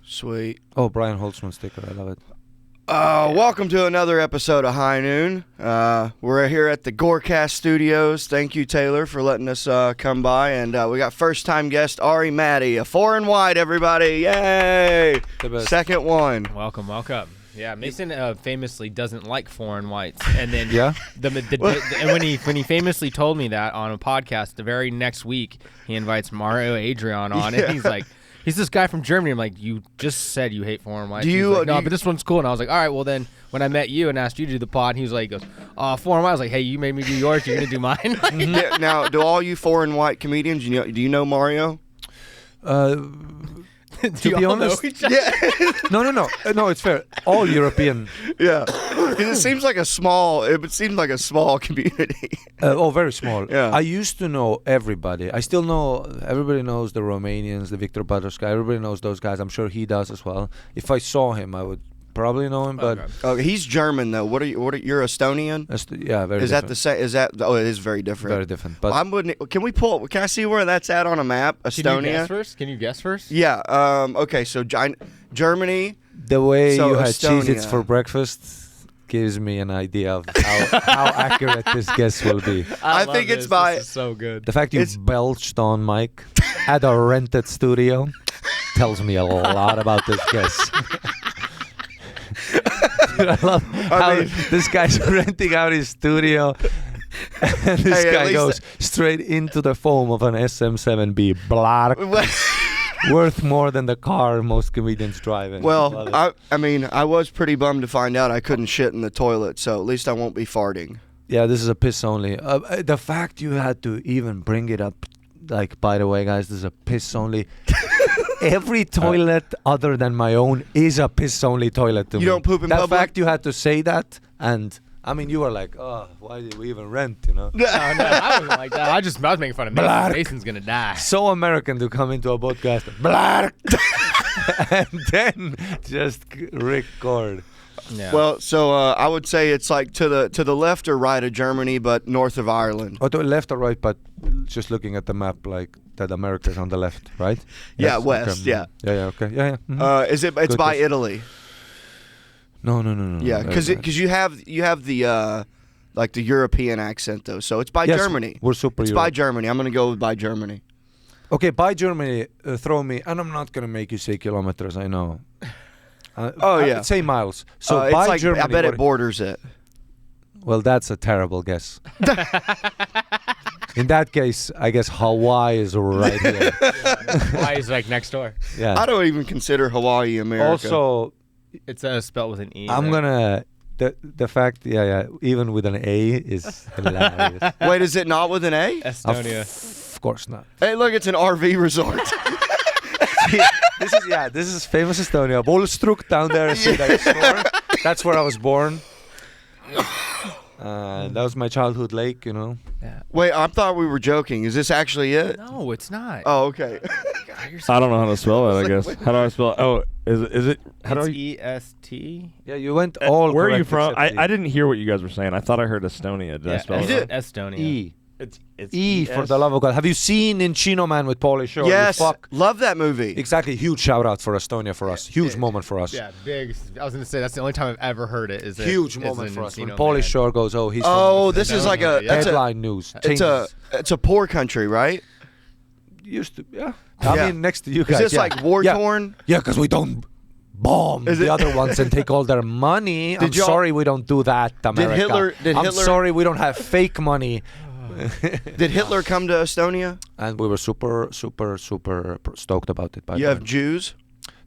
Sweet. Oh, Brian Holtzman sticker. I love it. Welcome to another episode of High Noon. We're here at the Gorecast Studios. Thank you, Taylor, for letting us come by. And we got first-time guest Ari Matti, a 4 and white, everybody. Yay! Second one. Welcome. Yeah, Mason famously doesn't like foreign whites, and then and when he famously told me that on a podcast, the very next week he invites Mario Adrian on, and he's like, he's this guy from Germany. I'm like, you just said you hate foreign whites. Like, no, but this one's cool. And I was like, all right, well then, when I met you and asked you to do the pod, he was like, foreign white. I was like, hey, you made me do yours. You're gonna do mine. Yeah, now, do all you foreign white comedians, do you know Mario? To be honest, yeah. No, it's fair. All European. Yeah, it seems like a small. It seems like a small community. Very small. Yeah. I used to know everybody. I still know. Everybody knows the Romanians, the Victor Butters guy. Everybody knows those guys. I'm sure he does as well. If I saw him, I would probably know him. But he's German though. You're Estonian? Yeah, very. Is different. that the same? Is that? Oh, it is very different. Very different. But Can I see where that's at on a map? Estonia. Can you guess first? Yeah. Okay. So Germany. The way you had Estonia. Cheez-Its for breakfast gives me an idea of how accurate this guess will be. I think it's by. This is so good. The fact you belched on Mike at a rented studio tells me a lot about this guess. I love how this guy's renting out his studio, and this guy goes straight into the foam of an SM7B. Worth more than the car most comedians drive in. Well, I was pretty bummed to find out I couldn't shit in the toilet, so at least I won't be farting. Yeah, this is a piss only. The fact you had to even bring it up, like, by the way, guys, this is a piss only. Every toilet other than my own is a piss only toilet to me. You don't poop in public? The fact you had to say that, and I mean, you were like, why did we even rent, you know? No, I wasn't like that. I was making fun of Mason. Mason's gonna die. So American to come into a podcast, and then just record. Yeah. Well, so I would say it's like to the left or right of Germany, but north of Ireland. Or to left or right, but just looking at the map, like that America's on the left, right? Yeah, Yes, west. okay. Yeah. Okay. Yeah. Mm-hmm. It's Good by guess. Italy. No. Yeah, because you have the like the European accent though, so it's by Germany. We're super. It's by Germany. I'm gonna go by Germany. Okay, by Germany. Throw me, and I'm not gonna make you say kilometers. I know. Yeah. Say miles. So it's by like, Germany. I bet it borders it. Well, that's a terrible guess. In that case, I guess Hawaii is right here. Hawaii's like next door. Yeah. I don't even consider Hawaii America. Also, It's spelled with an E. I'm gonna the fact, even with an A is hilarious. Wait, is it not with an A? Estonia. Of course not. Hey, look, it's an RV resort. This is famous Estonia. Volstruk down there. See that store? That's where I was born. That was my childhood lake, you know. Yeah. Wait, I thought we were joking. Is this actually it? No, it's not. Oh, okay. I don't know how to spell it, I guess. How do I spell it? Oh, is it? How do I? EST. Yeah, you went all where are you correct from? except I didn't hear what you guys were saying. I thought I heard Estonia. Did I spell it wrong? Estonia. E. It's E for the love of God. Have you seen in Chino Man with Pauly Shore? Yes, You fuck. love that movie. Exactly. Huge shout out for Estonia for us. Huge moment for us. Yeah, big. I was gonna say that's the only time I've ever heard it. Huge moment for us. When Pauly Shore goes, he's Oh, from this is like a headline news. it's a poor country, right? Used to, yeah. I mean, next to you guys. Is this like war torn? Yeah, because we don't bomb the other ones and take all their money. I'm sorry we don't do that, America. I'm sorry we don't have fake money. Did Hitler come to Estonia? And we were super stoked about it. You have Jews?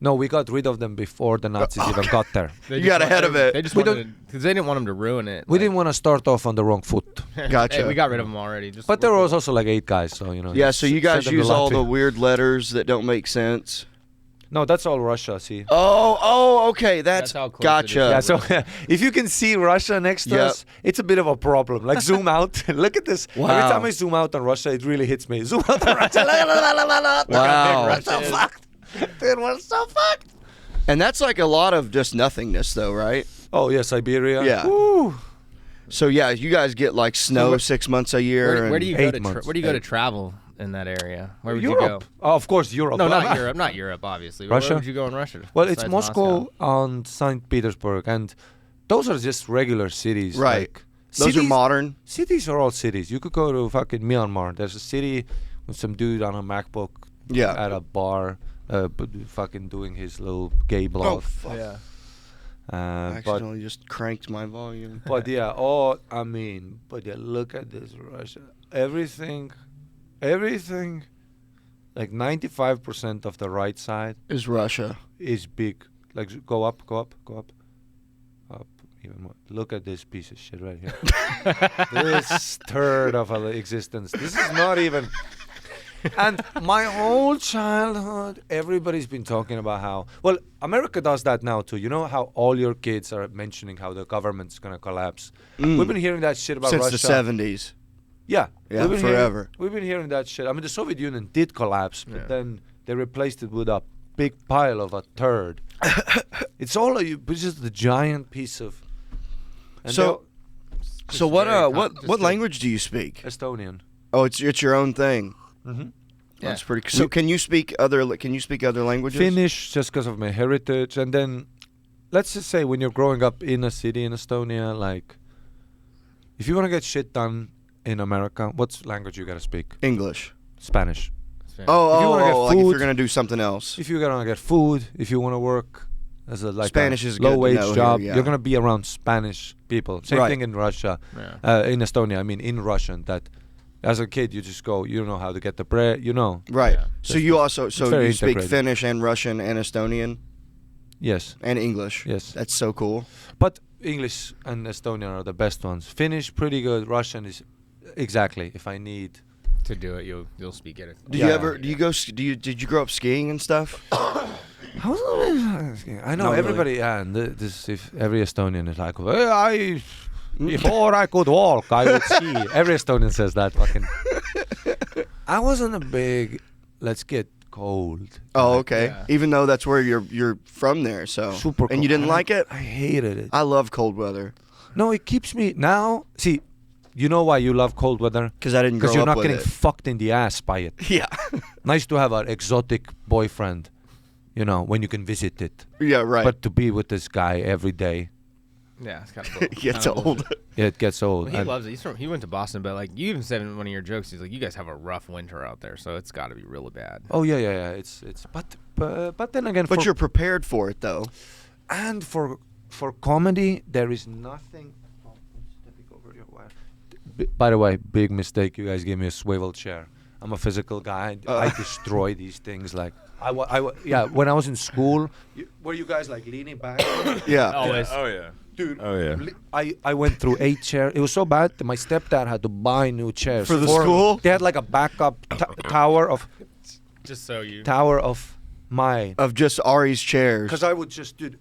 No, we got rid of them before the Nazis even got there. You got ahead of it. They just because they didn't want them to ruin it. We didn't want to start off on the wrong foot. Gotcha. Hey, we got rid of them already. But there was also like 8 guys, so you know. Yeah, so you guys use all the weird letters that don't make sense. No, that's all Russia, see. Oh, okay. That's how close gotcha. it is. Yeah, so if you can see Russia next to us, it's a bit of a problem. Like zoom out. Look at this. Wow. Every time I zoom out on Russia, it really hits me. Zoom out on Russia. Wow. We're so fucked. Dude, we're so fucked. And that's like a lot of just nothingness, though, right? Oh, yeah, Siberia. Yeah. Woo. So, yeah, you guys get like snow 6 months a year. Where do you go to months. where do you go to travel? in that area? Where would Europe. you go? Oh, of course, Europe. No, not Europe. Not Europe, obviously. Russia? Where would you go in Russia? Well, it's besides Moscow and St. Petersburg, and those are just regular cities. Right. Like, Those are modern. Cities are all cities. You could go to fucking Myanmar. There's a city with some dude on a MacBook at a bar, fucking doing his little gay blog. Oh, fuck. Yeah. I accidentally just cranked my volume. But yeah, but yeah, look at this Russia. Everything, like 95% of the right side Is Russia. is big. Like go up. Even more. Look at this piece of shit right here. This turd of an existence. This is not even. And my whole childhood, everybody's been talking about how. Well, America does that now too. You know how all your kids are mentioning how the government's gonna collapse. We've been hearing that shit about Since Russia the 70s. Yeah, Yeah, forever. We've been hearing that shit. I mean, the Soviet Union did collapse, but Yeah. then they replaced it with a big pile of a turd. It's all just the giant piece of. And So what very what language do you speak? Estonian. Oh, it's your own thing. Mm-hmm. That's pretty. So can you speak other languages? Finnish, just because of my heritage, and then let's just say when you're growing up in a city in Estonia, like if you want to get shit done in America, what's language you gotta speak? English. Spanish. Oh, like if food- you're gonna do something else. If you're gonna get food, if you want to work as a Spanish is good low to wage know job, here, yeah. you're gonna be around Spanish people. Same Right. thing in Russia, Yeah. in Estonia. I mean, in Russian. That as a kid, you just go. You know how to get the bread. You know. Right. Yeah. So you also very you speak integrated. Finnish and Russian and Estonian Yes. and English. Yes. That's so cool. But English and Estonian are the best ones. Finnish pretty good. Russian is exactly if I need. To do it, you'll speak it. Did Yeah. you ever? Do you go? Did you grow up skiing and stuff? I know Not everybody. Yeah, and if every Estonian is like, "Hey, before I could walk, I would ski." Every Estonian says that. Fucking. I wasn't a big. Let's get cold. Oh, okay. Yeah. Even though that's where you're from there, so Super. And you didn't like it? I hated it. I love cold weather No, it keeps me now. See, you know why you love cold weather? because I didn't grow Because you're up not with getting it. fucked in the ass by it. Yeah. Nice to have an exotic boyfriend, you know, when you can visit it. Yeah. Right. But to be with this guy every day, Yeah, it's kind of. it gets old. it gets old. Well, he And- loves it. He went to Boston, but like you even said in one of your jokes, he's like, "You guys have a rough winter out there, so it's got to be really bad." Oh yeah. It's but then again, But for, you're prepared for it though. and for comedy, there is nothing. Oh, I'm stepping over your wire. By the way, big mistake. You guys gave me a swivel chair. I'm a physical guy. I destroy these things. Like yeah. When I was in school, were you guys like leaning back? Yeah. Always. Oh yeah. Dude, Oh yeah. I went through 8 chairs. It was so bad that my stepdad had to buy new chairs For the school? They had like a backup tower of mine. Of just Ari's chairs. Because I would just dude,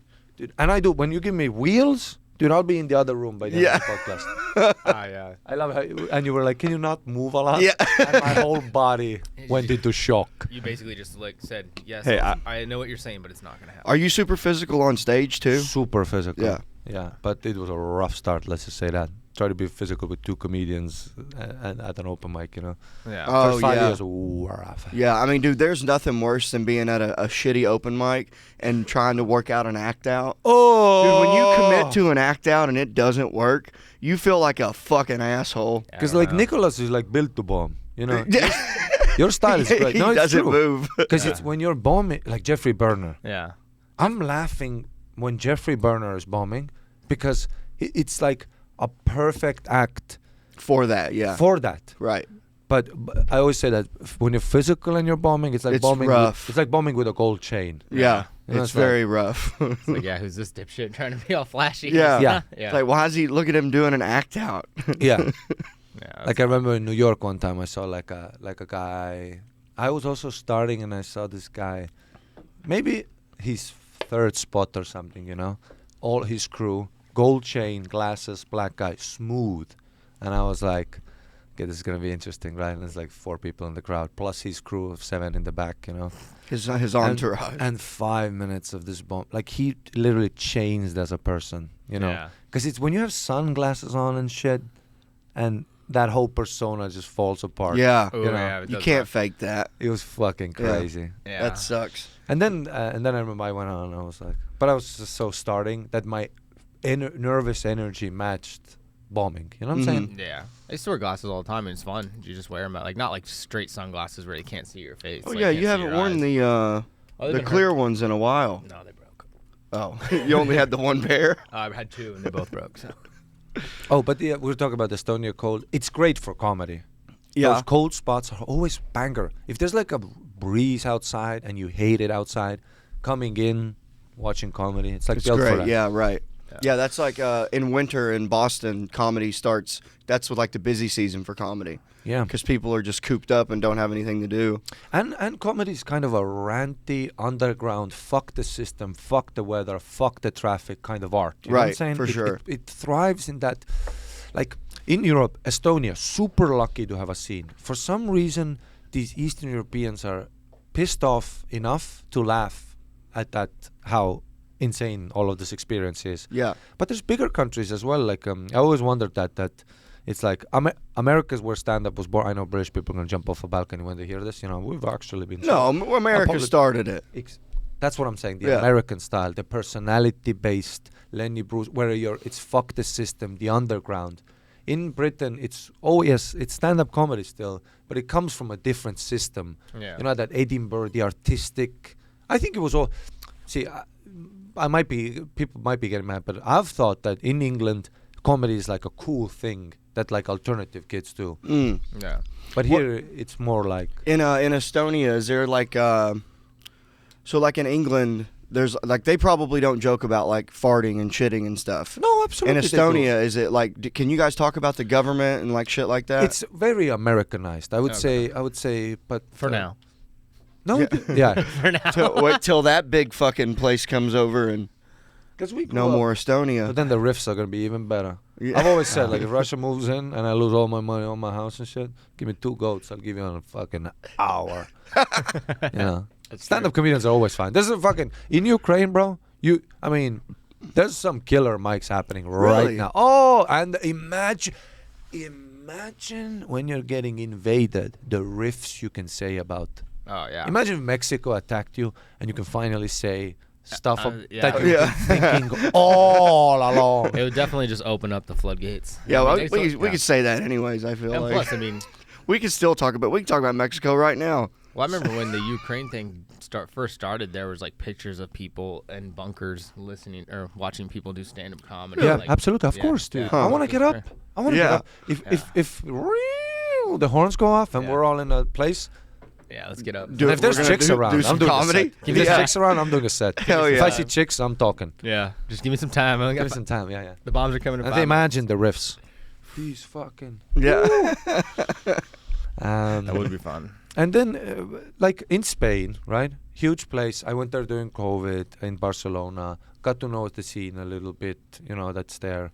and I do when you give me wheels, dude, I'll be in the other room by the end of the podcast. Yeah. I love how and you were like, can you not move a lot? Yeah. And my whole body went into shock. You basically just like said, "Yes, Hey, I know what you're saying, but it's not gonna happen." Are you super physical on stage too? Super physical. Yeah. Yeah, but it was a rough start. Let's just say that. Try to be physical with 2 comedians and at an open mic, you know. Yeah. Oh, First 5 yeah. years, ooh, rough. Yeah, I mean, dude, there's nothing worse than being at a shitty open mic and trying to work out an act out. Oh, Dude, when you commit to an act out and it doesn't work, you feel like a fucking asshole. because like Nicholas is like built to bomb, you know. Your style is great. He No, it's doesn't true. move. Because it's when you're bombing, like Jeffrey Burner. Yeah. I'm laughing when Jeffrey Burner is bombing because it's like a perfect act For that, yeah. for that. Right. But I always say that when you're physical and you're bombing, it's like It's bombing. rough. It's like bombing with a gold chain. Yeah. You know, It's it's like- very rough. It's like, yeah, who's this dipshit trying to be all flashy? Yeah. Yeah. Yeah. It's like, why is he, look at him doing an act out? Yeah. Yeah, Like I remember in New York one time I saw like a guy. I was also starting and I saw this guy. Maybe his 3rd spot or something, you know. All his crew, gold chain, glasses, black guy, smooth. And I was like, okay, this is gonna be interesting, right? And there's like 4 people in the crowd, plus his crew of 7 in the back, you know. His And- entourage. And 5 minutes of this bomb, like he literally changed as a person, you know. Yeah. Because it's when you have sunglasses on and shit, and that whole persona just falls apart. Yeah. Ooh, You know, yeah, it You does can't not. fake that. It was fucking crazy. Yeah. That sucks. And then I remember I went on and I was like, but I was just so starting that my nervous energy matched bombing. You know what I'm saying? Yeah. I used to wear glasses all the time, and it's fun. You just wear them, like not like straight sunglasses where you can't see your face. Oh like, yeah, can't you see haven't your worn eyes. the been clear hurt. ones in a while. No, they broke. Oh, you only had the one pair. I've had two, and they both broke. So. Oh, but we were talking about Estonia cold. It's great for comedy. Yeah. Those cold spots are always banger. If there's like a breeze outside and you hate it outside, coming in, watching comedy, it's like It's built for great. that. Yeah, right. Yeah. Yeah, that's like in winter in Boston, comedy starts. That's what, like the busy season for comedy Yeah. because people are just cooped up and don't have anything to do. And comedy is kind of a ranty, underground, fuck the system, fuck the weather, fuck the traffic kind of art. You know what I'm Right, saying? for sure. It thrives in that. Like in Europe, Estonia, super lucky to have a scene. For some reason, these Eastern Europeans are pissed off enough to laugh at that, how insane all of this experience is. Yeah. But there's bigger countries as well. Like I always wondered that it's like America's where stand-up was born. I know British people are gonna jump off a balcony when they hear this. You know, we've actually been. No, America Apolo- started it. That's what I'm saying. The Yeah. American style, the personality-based Lenny Bruce, where it's fuck the system, the underground. In Britain, it's it's stand-up comedy still, but it comes from a different system. Yeah. You know, that Edinburgh, the artistic. I think it was all. See, people might be getting mad, but I've thought that in England, comedy is like a cool thing that like alternative kids do. Mm. Yeah. But What- here, it's more like. In Estonia, is there like so like in England, there's like they probably don't joke about like farting and shitting and stuff. No, absolutely. In they do. Estonia, is it like? Can you guys talk about the government and like shit like that? It's very Americanized. I would Okay. say, but For now. No, Yeah. yeah. For now. Wait till that big fucking place comes over and Because we no more Estonia. But then the riffs are gonna be even better. Yeah. I've always said, like, if Russia moves in and I lose all my money on my house and shit, give me 2 goats. I'll give you in a fucking hour. You know, stand-up comedians are always fine. This is fucking in Ukraine, bro. I mean, there's some killer mics happening right Really? now. Oh, and imagine when you're getting invaded, the riffs you can say about. Oh yeah. Imagine if Mexico attacked you and you can finally say stuff yeah. that you've Yeah. been thinking all along. It would definitely just open up the floodgates. Yeah, well, I mean, we could say that anyways. I feel And like plus, I mean, we can still talk about. We can talk about Mexico right now. well, I remember when the Ukraine thing first started. There was like pictures of people in bunkers listening or watching people do stand-up comedy. Yeah, like, absolutely, of yeah, course, dude. yeah. I want to get up. I want to get Yeah. up. If the horns go off and Yeah. we're all in a place, Yeah, let's get up. Do- and if there's we're gonna chicks do around, some I'm doing comedy? a set. If there's Yeah. chicks around, I'm doing a set. Hell If yeah. I see chicks, I'm talking. Yeah, just give me some time. I only Give got me some time. Yeah, yeah. The bombs are coming. In And 5 imagine the riffs. These fucking. Yeah. That would be fun. And then, like in Spain, right? Huge place. I went there during COVID in Barcelona. Got to know the scene a little bit. You know, that's there.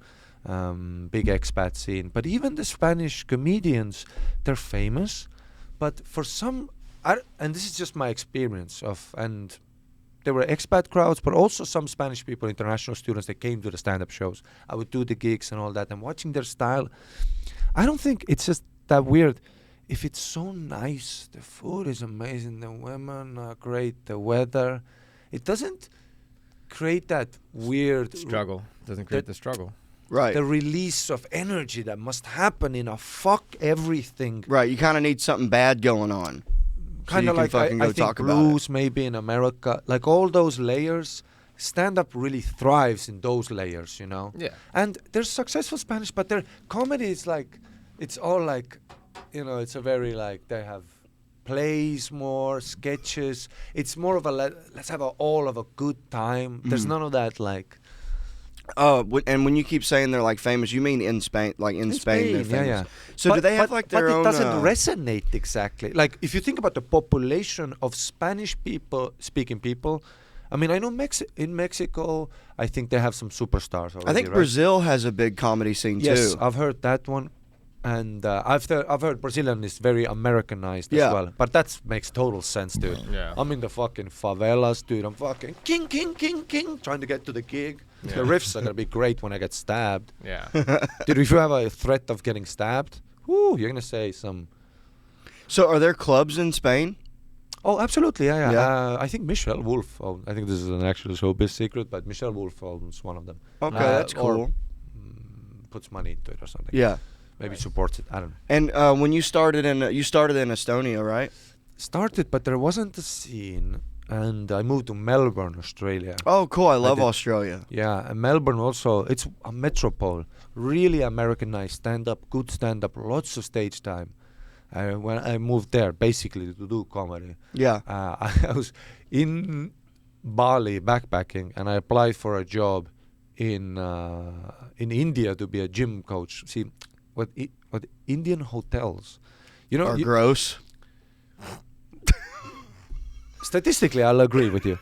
Big expat scene. But even the Spanish comedians, they're famous. But for some, and this is just my experience of, and there were expat crowds, but also some Spanish people, international students, that came to the stand-up shows. I would do the gigs and all that, and watching their style. I don't think it's just that weird. If it's so nice, the food is amazing, the women are great, the weather, it doesn't create that weird Struggle doesn't create the struggle. Right. the release of energy that must happen in a fuck everything. Right. You kind of need something bad going on. Kind you of can like fucking I go think talk about blues maybe in America, like all those layers. Stand-up really thrives in those layers, you know. Yeah. And there's successful Spanish, but their comedy is like, it's all like, you know, it's a very like, they have plays more, sketches. It's more of a, let's have all of a good time. There's none of that like. And when you keep saying they're like famous, you mean in Spain? Like in Spain, they're famous. yeah. So do they have like their but own? it doesn't resonate exactly. Like if you think about the population of Spanish speaking people, I mean, I know in Mexico, I think they have some superstars already, I think right? Brazil has a big comedy scene Yes, too. I've heard that one, and I've heard Brazilian is very Americanized Yeah. as well. But that makes total sense, dude. Yeah. I'm in the fucking favelas, dude. I'm fucking king, trying to get to the gig. The riffs are gonna be great when I get stabbed. Yeah. Dude, if you have a threat of getting stabbed, you're gonna say some. So are there clubs in Spain? Oh, absolutely, yeah. Yeah. I think Michelle Wolf. I think this is an actual showbiz secret, but Michelle Wolf owns one of them. Okay, that's cool. Or puts money into it or something. Yeah. Maybe supports it. I don't know. And when you started in Estonia, right? Started, but there wasn't a scene, and I moved to Melbourne, Australia. Oh, cool. I love did. Australia. Yeah, and Melbourne also. It's a metropole, really Americanized stand-up, good stand-up, lots of stage time. When I moved there, basically to do comedy. Yeah. I was in Bali backpacking, and I applied for a job in India to be a gym coach. See, what Indian hotels, Are gross. Statistically, I'll agree with you.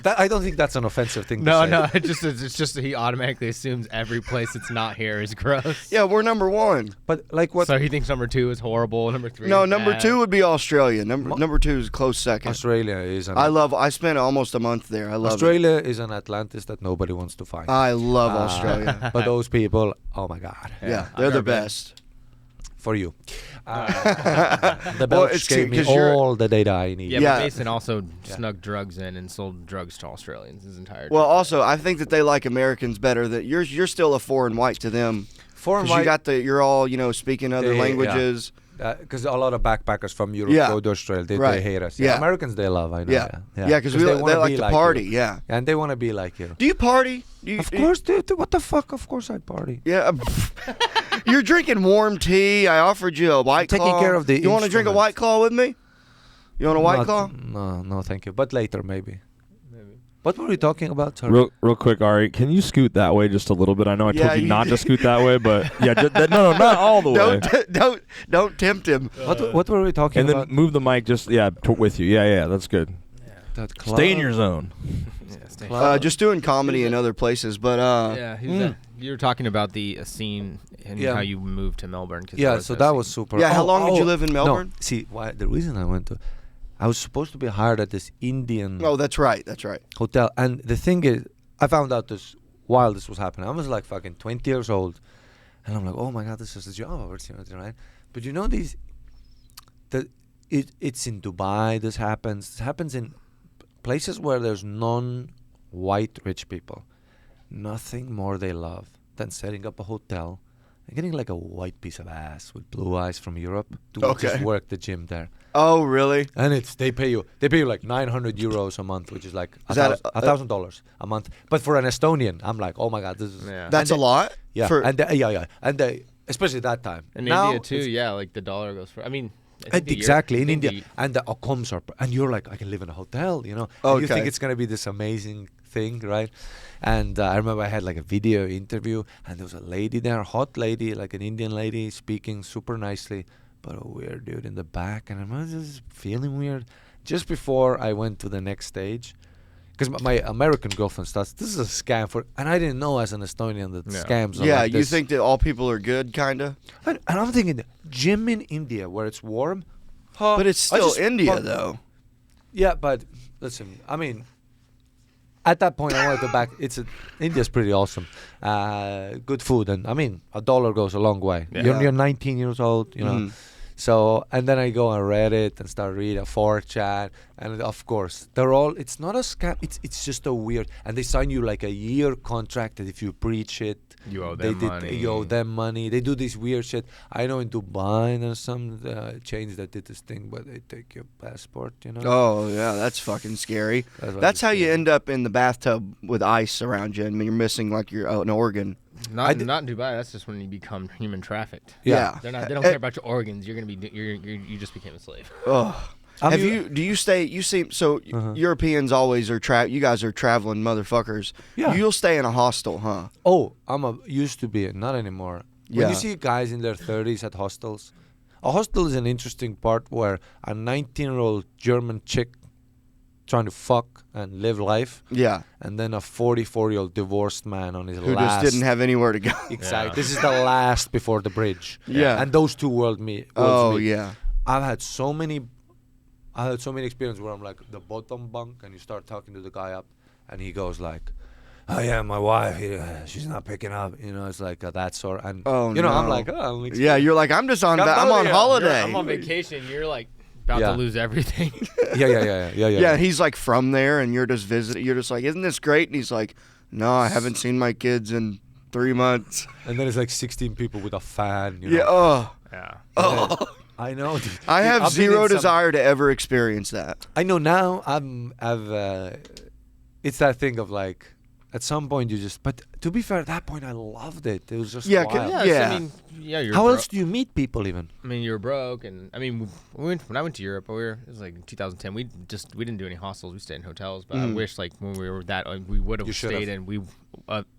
I don't think that's an offensive thing to say. No, it's just that he automatically assumes every place that's not here is gross. Yeah, we're number 1. But like what? So he thinks number 2 is horrible, number 3 No, is number bad. 2 would be Australia. Number 2 is close second. Australia is an I spent almost a month there. I love Australia is an Atlantis that nobody wants to find. it. I love Australia. But those people, oh my God. Yeah, I've they're the never been. best. For you. The Well, Belgians it's gave me 'cause you're- all the data I need. Yeah, Yeah. but Mason also snuck drugs in and sold drugs to Australians his entire Well, time. also, I think that they like Americans better. That you're still a foreign white to them. Foreign 'Cause white, you're all speaking other Yeah. languages. because a lot of backpackers from Europe Yeah. go to Australia. They Right. hate us. Yeah. Americans they love. I know. Yeah, yeah, because they they wanna like be to like party. you. Yeah. And they want to be like you. Do you party? Do you, Of course, dude. What the fuck? Of course I party. Yeah. You're drinking warm tea. I offered you a White Claw. Taking care of the You want to drink a instruments. White Claw with me? You want a White Not- Claw? No, thank you. But later, maybe. What were we talking about? Sorry. Real quick, Ari, can you scoot that way just a little bit? I know I Yeah, told you you- not to scoot that way, but yeah, no, not all the way. Don't tempt him. What were we talking And then about? move the mic just with you. Yeah, that's good. That club? Stay in your zone. Yeah, stay- Just doing comedy in other places, but yeah, you were talking about the scene and Yeah. how you moved to Melbourne. 'Cause Yeah, there was so no that scene. was super. Yeah, how long did you live in Melbourne? No, see, the reason I went to, I was supposed to be hired at this Indian oh, that's right. hotel, and the thing is, I found out this while this was happening. I was like fucking 20 years old, and I'm like, oh my God, this is a job opportunity, right? But it's in Dubai. This happens in places where there's non-white rich people. Nothing more they love than setting up a hotel and getting like a white piece of ass with blue eyes from Europe to just Okay. work the gym there. Oh, really? And they pay you like 900 euros a month, which is like Is that $1,000 a month. But for an Estonian, I'm like, oh my God, this is Yeah. That's a lot? yeah, For- and especially that time. In Now India too, it's- yeah, like the dollar goes for. I mean, I think the exactly I in think India, and the comms are, and you're like, I can live in a hotel, and you Okay. think it's gonna be this amazing thing, right? And I remember I had like a video interview, and there was a lady there, a hot lady, like an Indian lady, speaking super nicely, but a weird dude in the back, and I was just feeling weird. Just before I went to the next stage, because my American girlfriend starts, this is a scam and I didn't know as an Estonian that Yeah. scams are Yeah, like you this. think that all people are good, kind of? And I'm thinking, gym in India where it's warm, But it's I still just- India, but- though. Yeah, but listen, I mean, at that point I wanted to back. India's pretty awesome, good food, and I mean, $1 goes a long way. Yeah. You're 19 years old, Mhm. So, and then I go on Reddit and start reading 4chan, and of course, it's not a scam. It's just a weird, and they sign you like a year contract that if you breach it, You owe them money. You owe them money. They do this weird shit. I know in Dubai there's some chains that did this thing, but they take your passport. Oh, yeah, that's fucking scary. That's That's how you scary. end up in the bathtub with ice around you, and you're missing like an organ. Not in Dubai. That's just when you become human trafficked. Yeah. They don't care about your organs. You're gonna be. You just became a slave. Ugh. Do you stay? You seem so. Europeans always are you guys are traveling motherfuckers. Yeah. You'll stay in a hostel, huh? Oh, used to be, not anymore. When Yeah. you see guys in their 30s at hostels, a hostel is an interesting part where a 19-year-old German chick trying to fuck and live life, Yeah. and then a 44-year-old divorced man on his Who last. just didn't have anywhere to go. Exactly. Yeah. This is the last before the bridge. Yeah. And those two worlds meet. Oh yeah. I've had so many experiences where I'm like the bottom bunk, and you start talking to the guy up, and he goes like, oh yeah, my wife, she's not picking up. You know, it's like that sort. And Oh, you know, no. I'm like, oh, Yeah, you're like, I'm just on. I'm on Cambodia. holiday. I'm on vacation. You're like about Yeah. to lose everything. Yeah. Yeah, he's like from there, and you're just visiting. You're just like, isn't this great? And he's like, no, I haven't seen my kids in 3 months. And then it's like 16 people with a fan. You know? Yeah. Oh. Yeah. Oh. I know. Dude. I have I've been zero in some- desire to ever experience that. I know now. It's that thing of like, at some point you just. But to be fair, at that point I loved it. It was just Yeah, wild. Yeah. Yeah. I mean, you're How else do you meet people even? I mean, you're broke, and I mean, when I went to Europe, it was like in 2010. We didn't do any hostels. We stayed in hotels. But I wish like when we were that, we would have stayed in. We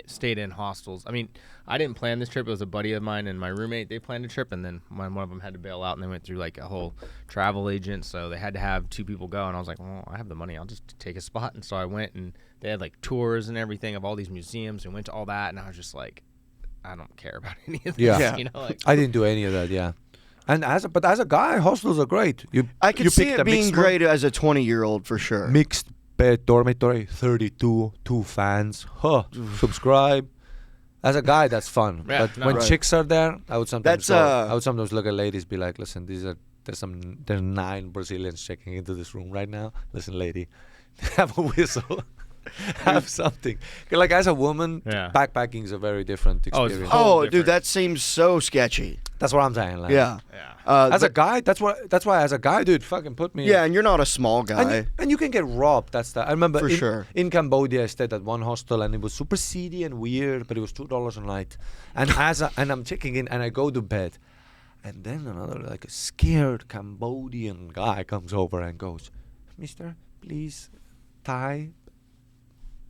stayed in hostels. I mean, I didn't plan this trip. It was a buddy of mine and my roommate. They planned a trip, and then one of them had to bail out, and they went through like a whole travel agent. So they had to have 2 people go, and I was like, well, I have the money. I'll just take a spot. And so I went, and they had like tours and everything of all these museums, and went to all that, and I was just like, I don't care about any of this. Yeah. You know, like. I didn't do any of that. Yeah. And as a guy, hostels are great. I could you see pick it the being mixed one. great as a 20-year-old for sure. Mixed bed dormitory, 32, 2 fans. Subscribe. As a guy, that's fun. Yeah, but no. when Right. chicks are there, I would sometimes That's, I would sometimes look at ladies, be like, listen, there's 9 Brazilians checking into this room right now. Listen, lady, have a whistle. Have something. Like as a woman, Yeah. backpacking is a very different Oh, it's experience. whole Oh, dude, different. that seems so sketchy. That's what I'm saying. Like, Yeah. Yeah. As a guy, that's why as a guy, dude, fucking put me. Yeah, and you're not a small guy. And you can get robbed. That's that. I remember For in, sure. in Cambodia, I stayed at one hostel, and it was super seedy and weird, but it was $2 a night. And and I'm checking in, and I go to bed, and then another like a scared Cambodian guy comes over and goes, "Mister, please tie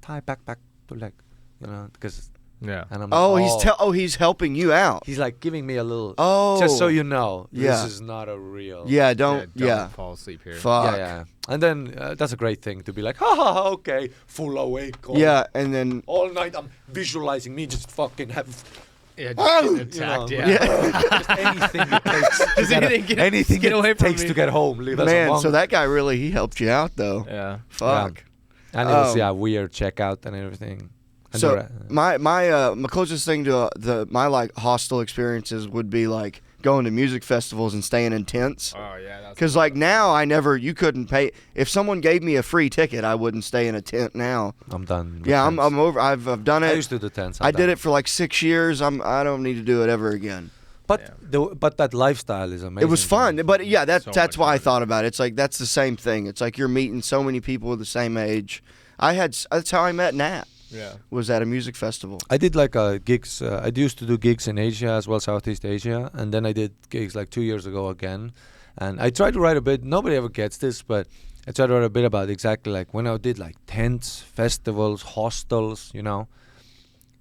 backpack to leg, you know, because." Yeah. And I'm like, He's helping you out. he's like giving me a little. Oh. Just so you know, Yeah. this is not a real. Yeah, don't. Don't fall asleep here. Fuck. Yeah. And then that's a great thing to be like, ha ha, ha, okay, full awake. Yeah, and then. All night I'm visualizing me just fucking have. Yeah, Oh, just you getting attacked. know, Yeah. Just anything it takes. Just anything get away it from takes me. to get home. Leave us Man, alone. so that guy really, he helped you out, though. Yeah. Fuck. And it was weird checkout and everything. And So my closest thing to my like hostel experiences would be like going to music festivals and staying in tents. Oh yeah. That's Because like now you couldn't pay. If someone gave me a free ticket, I wouldn't stay in a tent now. I'm done. with Yeah, tents. I'm over. I've done I it. used to do tents. I did it for like 6 years. I don't need to do it ever again. But Yeah. but that lifestyle is amazing. It was fun, but yeah, that's So that's much why I fun. thought about it. It's like that's the same thing. It's like you're meeting so many people the same age. That's how I met Nat. Yeah. Was at a music festival. I did like gigs. I used to do gigs in Asia as well, Southeast Asia, and then I did gigs like 2 years ago again. And I tried to write a bit. Nobody ever gets this, but I tried to write a bit about exactly like when I did like tents, festivals, hostels. You know,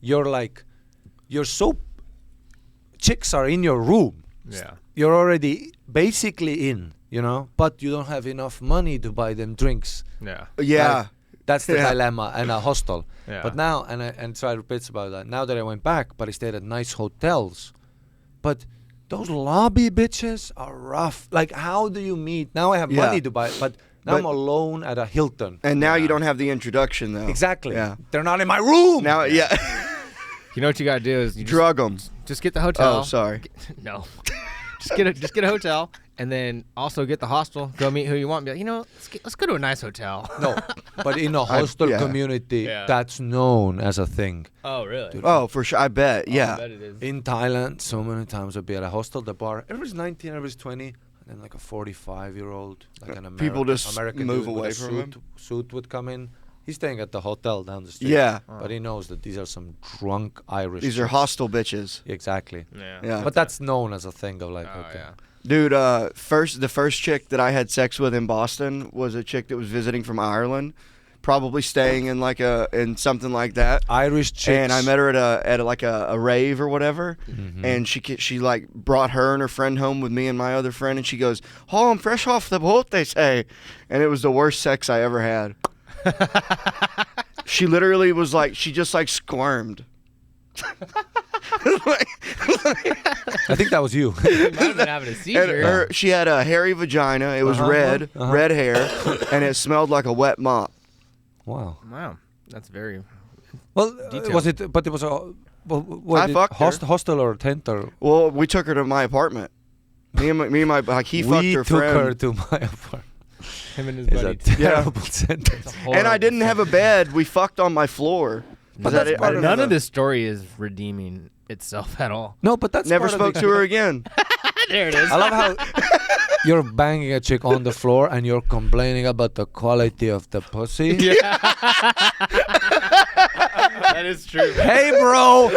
you're so chicks are in your room. Yeah. You're already basically in. You know, but you don't have enough money to buy them drinks. Yeah. Yeah. Like, that's the Yeah. dilemma and a hostel. Yeah. But now, and tried bits about that. Now that I went back, but I stayed at nice hotels. But those lobby bitches are rough. Like, how do you meet? Now I have Yeah. money to buy, but now I'm alone at a Hilton. And now you Yeah. don't have the introduction though. Exactly. Yeah. They're not in my room. Now, yeah. You know what you gotta do is you Drug them. just get the hotel. Oh, sorry. No. just get a hotel, and then also get the hostel. Go meet who you want. And be like, let's go to a nice hotel. No, but in a hostel yeah. community, Yeah. that's known as a thing. Oh really? Oh, for sure. I bet. Yeah. I bet it is. In Thailand, so many times I'd be at a hostel, the bar. Everybody's 19, everybody's 20, and then like a 45-year-old, like an American. People just American move dude with away a from suit, him. Suit would come in. He's staying at the hotel down the street. Yeah. But he knows that these are some drunk Irish. These are chicks. hostel bitches. Exactly. Yeah. Yeah. But that's known as a thing of like, Oh okay. yeah. Dude, the first chick that I had sex with in Boston was a chick that was visiting from Ireland, probably staying in something like that. Irish chicks. And I met her at a rave or whatever, Mhm. and she like brought her and her friend home with me and my other friend, and she goes, "Oh, I'm fresh off the boat," they say, and it was the worst sex I ever had. She literally was like, she just like squirmed. I think that was you. You might have been having a And seizure. she had a hairy vagina. It was Uh-huh, red, uh-huh. red hair, and it smelled like a wet mop. Wow. Wow, that's very Well, Details. was it? But it was a. I fucked her. Hostel or tent or. Well, we took her to my apartment. Me and my like he fucked her We took friend. her to my apartment. Him and his It's a buddy. terrible sentence. And I didn't have a bed. We fucked on my floor. But Is that that's it? I part didn't None have of a- this story is redeeming itself at all. No, but that's Never part of spoke the- to her again. There it is. I love how you're banging a chick on the floor and you're complaining about the quality of the pussy. That is true. Hey, bro,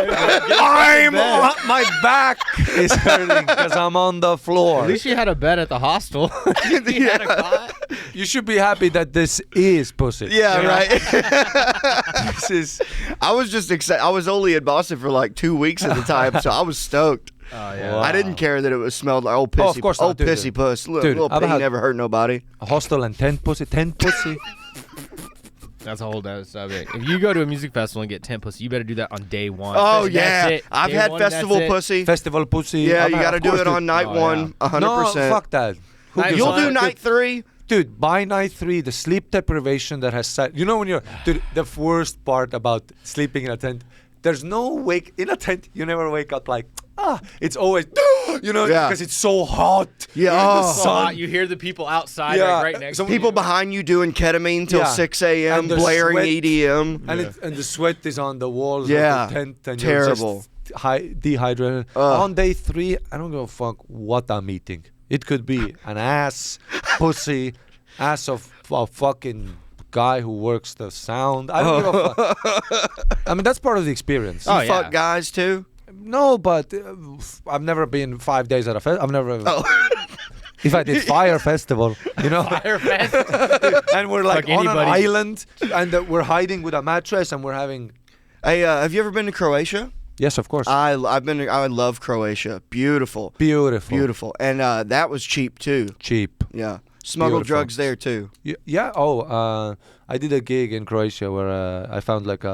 my back is hurting because I'm on the floor. At least you had a bed at the hostel. You had a cot. You should be happy that this is pussy. Yeah, You know? right. This is. I was just excited. I was only in Boston for like 2 weeks at the time, so I was stoked. Oh yeah. Wow. I didn't care that it was smelled like old pissy. Oh, of course not, old dude. pissy puss. Little, Dude, little I've pee had- never hurt nobody. A hostel and tent pussy. That's a whole other subject. If you go to a music festival and get tent pussy, you better do that on day one. Oh That's yeah, it. I've Day had one, that's festival it. pussy. Festival pussy. Yeah, I've you had- got to of do course, it on dude. night Oh, one, 100%. No, fuck that. Who Night gives You'll a one. do fuck? night 3. Dude, by night 3, the sleep deprivation that has set. You know when you're. Dude, the worst part about sleeping in a tent, there's no wake. In a tent, you never wake up like, it's always, you know, Yeah. because it's so hot. Yeah, You're in the oh. So sun. hot, you hear the people outside Yeah. like, right next So to People you. behind you doing ketamine till Yeah. 6 a.m. And the blaring sweat. EDM. And the sweat is on the walls Yeah, of the tent. And terrible. You're just dehydrated. Ugh. On day 3, I don't give a fuck what I'm eating. It could be an ass, pussy, ass of a fucking guy who works the sound. I don't give a fuck. I mean, that's part of the experience. Oh, You yeah. fuck guys too? No, but I've never been 5 days at a festival. I've never. Oh. If I did Fire Festival, you know, Fire Fest. and we're like Fuck on an anybody. island, and we're hiding with a mattress, and we're having. Hey, have you ever been to Croatia? Yes, of course. I've been. I love Croatia. Beautiful, Beautiful. beautiful, and that was cheap too. Cheap. Yeah, smuggled Beautiful. drugs there too. Yeah. Oh, I did a gig in Croatia where I found like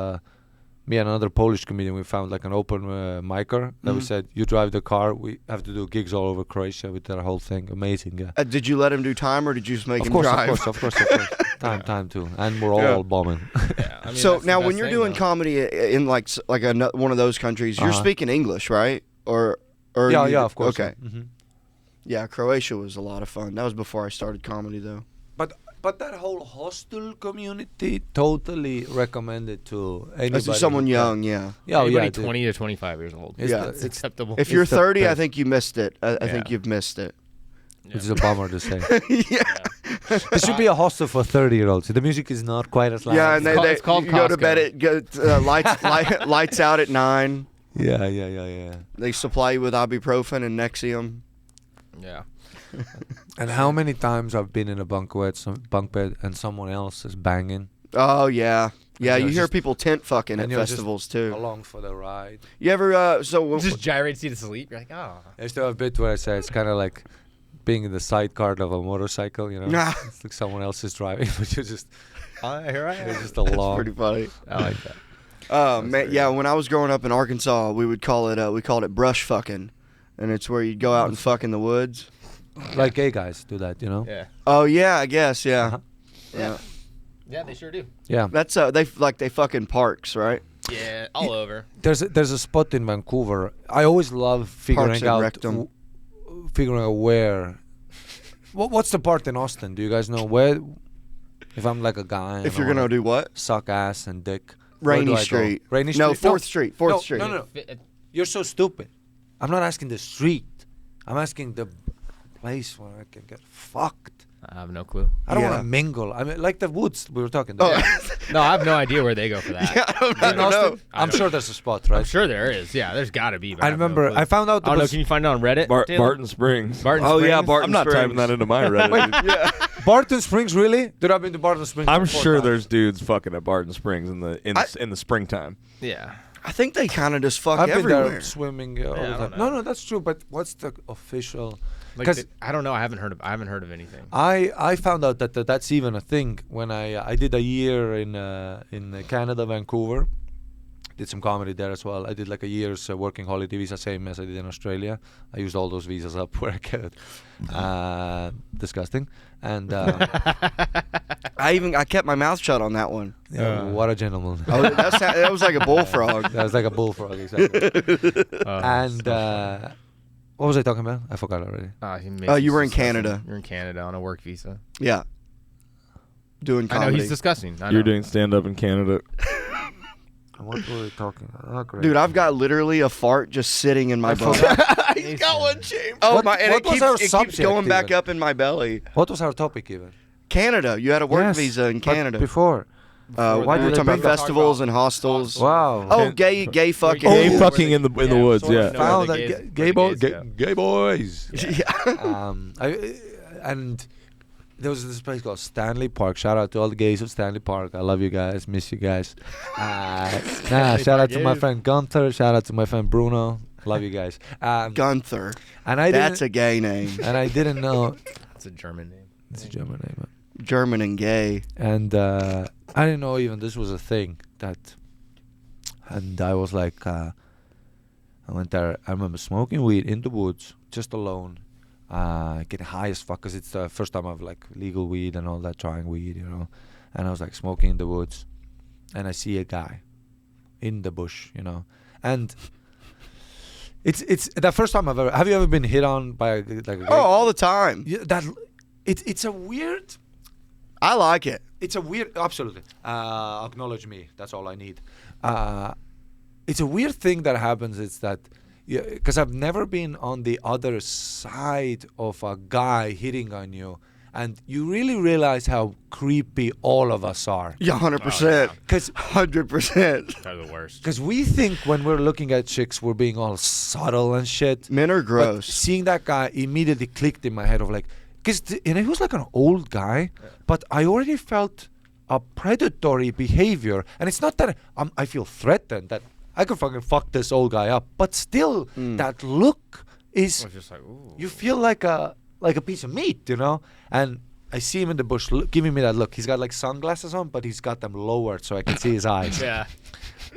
me and another Polish comedian. We found like an open micer that we Mhm. said, "You drive the car. We have to do gigs all over Croatia with that whole thing. Amazing. Yeah. Did you let him do time, or did you just make Of him course, drive? of course. Time too, and we're all Yeah. bombing. Yeah, I mean, So that's the now, best when you're thing, doing though. comedy in like one of those countries, you're Uh-huh. speaking English, right? Or Yeah, you- of course. Okay, Mhm. yeah, Croatia was a lot of fun. That was before I started comedy, though. But that whole hostel community totally recommended to anybody. As someone who can. young, yeah. Yeah, oh, Anybody yeah. dude. 20 to 25 years old. It's Yeah. the- It's acceptable. If you're the 30, I best. think you missed it. I think Yeah. you've missed it. Which is a bummer to say. Yeah. There should be a hostel for 30-year-olds. The music is not quite as loud. Yeah, and It's called you go to Costco. bed at lights out at 9. Yeah. They supply you with ibuprofen and Nexium. Yeah. And how many times I've been in a bunk bed and someone else is banging Oh yeah, yeah. you're You hear just- people tent fucking at and you're just festivals too. along for the ride. You ever Just gyrates you to sleep. You're like, oh. I used to have a bit where I say it's kind of like being in the sidecar of a motorcycle, you know? Nah. It's like someone else is driving, but you're just, Here I you're just That's along. pretty funny. I like that. Man, pretty yeah. When I was growing up in Arkansas, we called it brush fucking, and it's where you go out and fuck in the woods. Like gay guys do that, you know? Yeah. Oh yeah, I guess yeah. Uh-huh. Yeah. Yeah, they sure do. Yeah. That's they fuck in parks, right? Yeah, all over. There's a spot in Vancouver. I always love Parks figuring and out Rectum. figuring out where. What's the part in Austin? Do you guys know where? If I'm like a guy, and If I you're gonna wanna do what? suck ass and dick. where do Rainy I go? Street. Rainy Street. No, Fourth Street. Fourth no, Street. No. You're so stupid. I'm not asking the street. I'm asking the place where I can get fucked. I have no clue. I don't Yeah. want to mingle. I mean, like the woods we were talking Oh, about. No, I have no idea where they go for that. yeah, I don't In Austin, know. I'm sure there's a spot, right? I'm sure there is. Yeah, there's got to be. But I have no remember clue. I found out I there don't know. was Can you find it on Reddit? Taylor? Barton Springs. Barton Oh, yeah, Springs? Barton I'm not Springs. typing that into my Reddit. Yeah. Barton Springs, really? Dude, I've been to Barton Springs. I'm 4 sure times. there's dudes fucking at Barton Springs in the springtime. Yeah. I think they kind of just fuck I've been everywhere. there swimming all Yeah, I the don't time. know. No, that's true. But what's the official? Like 'Cause I don't know. I haven't heard of anything. I found out that that's even a thing when I did a year in Canada, Vancouver. did some comedy there as well. I did like a year's working holiday visa, same as I did in Australia. I used all those visas up where I could. Disgusting. And I kept my mouth shut on that one. what a gentleman. Oh, that was like a bullfrog. That was like a bullfrog, exactly. And what was I talking about? I forgot already. You were in Canada. You're in Canada on a work visa. Yeah. Doing comedy. I know, he's disgusting. You're doing stand-up in Canada. What were we talking about? Oh, great. Dude, I've got literally a fart just sitting in my butt. He's got one chamber. Oh, it keeps going back up in my belly. What was our topic even? Canada. You had a work visa in Canada. Before. Why we were talking about festivals and hostels. Wow. Oh, gay fucking. Gay fucking in the woods, yeah. Found that gay boys. Yeah. And there was this place called Stanley Park. Shout out to all the gays of Stanley Park. I love you guys. Miss you guys. Shout out to my friend Gunther. Shout out to my friend Bruno. Love you guys. Gunther. And that's a gay name. And I didn't know. That's a German name. It's a German name. German and gay. And I didn't know even this was a thing. And I was like, I went there. I remember smoking weed in the woods, just alone. Getting high as fuck, because it's the first time I've like legal weed and all that, trying weed, you know. And I was like smoking in the woods, and I see a guy in the bush, you know. And it's the first time I've ever. Have you ever been hit on by a guy? Oh, all the time. Yeah, it's a weird. I like it. It's a weird. Absolutely. Acknowledge me. That's all I need. It's a weird thing that happens. It's that. Yeah, because I've never been on the other side of a guy hitting on you, and you really realize how creepy all of us are. Yeah, 100%. 100%. They're the worst. Because we think when we're looking at chicks, we're being all subtle and shit. Men are gross. But seeing that guy immediately clicked in my head of like, and he was like an old guy, but I already felt a predatory behavior, and it's not that I feel threatened that I could fucking fuck this old guy up, but still, that look is just like, ooh. You feel like a piece of meat, you know. And I see him in the bush, giving me that look. He's got like sunglasses on, but he's got them lowered so I can see his eyes. Yeah.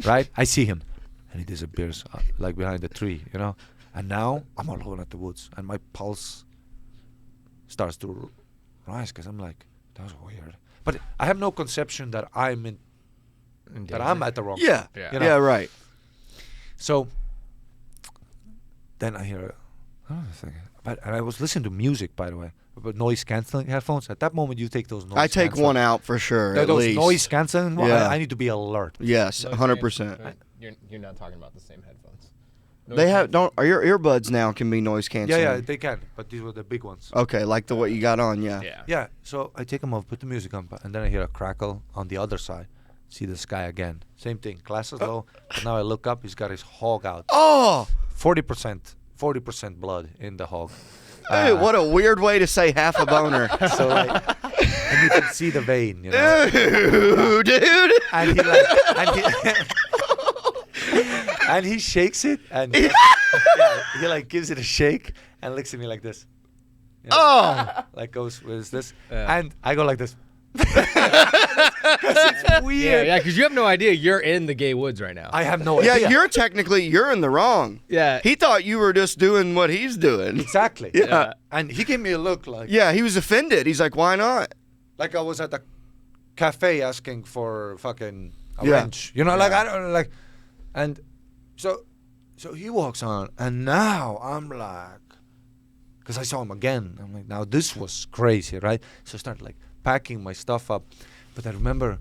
Right. I see him, and he disappears like behind the tree, you know. And now I'm alone at the woods, and my pulse starts to rise because I'm like, that was weird. But I have no conception that I'm at the wrong. Yeah. You know? Yeah. Right. So then I hear, and I was listening to music, by the way, but noise canceling headphones. At that moment, you take those noise. I take one out for sure. At those least. noise canceling. Yeah. I need to be alert. Yes, 100%. You're not talking about the same headphones. They have your earbuds now can be noise canceling. Yeah, they can, but these were the big ones. Okay, like what you got on. Yeah. Yeah. So I take them off, put the music on, and then I hear a crackle on the other side. See this guy again. Same thing. Glasses low. But now I look up. He's got his hog out. Oh! 40% blood in the hog. Dude, what a weird way to say half a boner. So and you can see the vein, you know. Dude. And he shakes it, and he like gives it a shake and looks at me like this. You know, like goes with this, and I go like this. Because it's weird. Yeah, because you have no idea you're in the gay woods right now. I have no idea. Yeah, you're in the wrong. Yeah. He thought you were just doing what he's doing. Exactly. Yeah. And he gave me a look like. Yeah, he was offended. He's like, why not? Like I was at a cafe asking for fucking a wrench. You know, like I don't like, and so he walks on, and now I'm like, because I saw him again. I'm like, now this was crazy, right? So I started like packing my stuff up, but I remember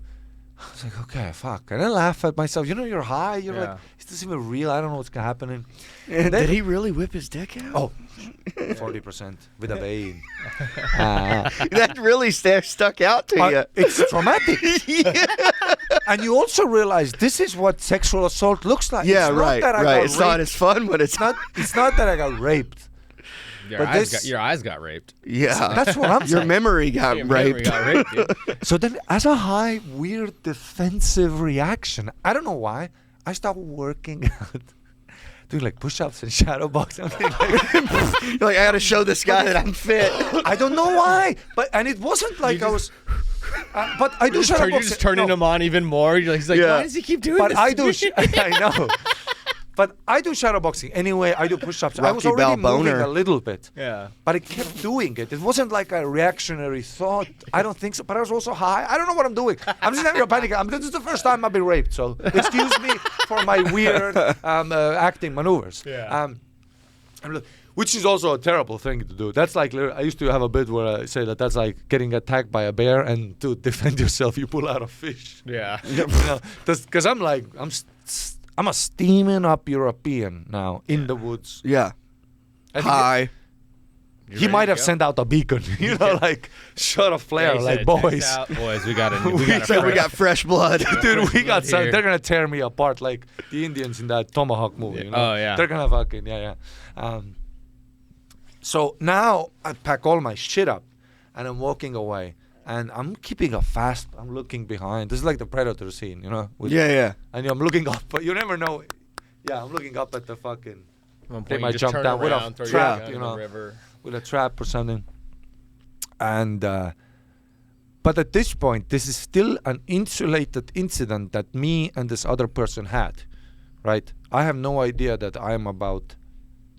I was like, okay, fuck, and I laugh at myself. You know, you're high. You're like, is this even real? I don't know what's happening. And did he really whip his dick out? Oh, 40% with a vein. That really stuck out to you. It's traumatic. And you also realize this is what sexual assault looks like. Yeah, it's right. It's not as fun, but it's not. It's not that I got raped. Your eyes got raped. Yeah, that's what I'm saying. Your memory got raped. So then, as a high, weird, defensive reaction, I don't know why, I started working out, doing like push-ups and shadow boxing. Like I got to show this guy that I'm fit. I don't know why, and it wasn't like I was. But I do shadowboxing. You're just turning him on even more. He's like, why does he keep doing this? But I do. I know. But I do shadowboxing anyway. I do push-ups. I was already moving a little bit. Yeah. But I kept doing it. It wasn't like a reactionary thought. I don't think so. But I was also high. I don't know what I'm doing. I'm just having a panic. This is the first time I've been raped. So excuse me for my weird acting maneuvers. Yeah. Which is also a terrible thing to do. That's like, I used to have a bit where I say that's like getting attacked by a bear, and to defend yourself, you pull out a fish. Yeah. Because I'm like, I'm a steaming up European now in the woods. Yeah. Hi. He might have sent out a beacon, like shot a flare, like boys. Boys, we got fresh blood. Dude, we got some. They're gonna tear me apart like the Indians in that Tomahawk movie. Oh yeah. They're gonna fucking so now I pack all my shit up, and I'm walking away, and I'm keeping I'm looking behind. This is like the Predator scene, Yeah. And I'm looking up, but you never know. Yeah, I'm looking up at the fucking. They might jump down with a trap, with a trap or something. And but at this point, this is still an insulated incident that me and this other person had, right? I have no idea that I am about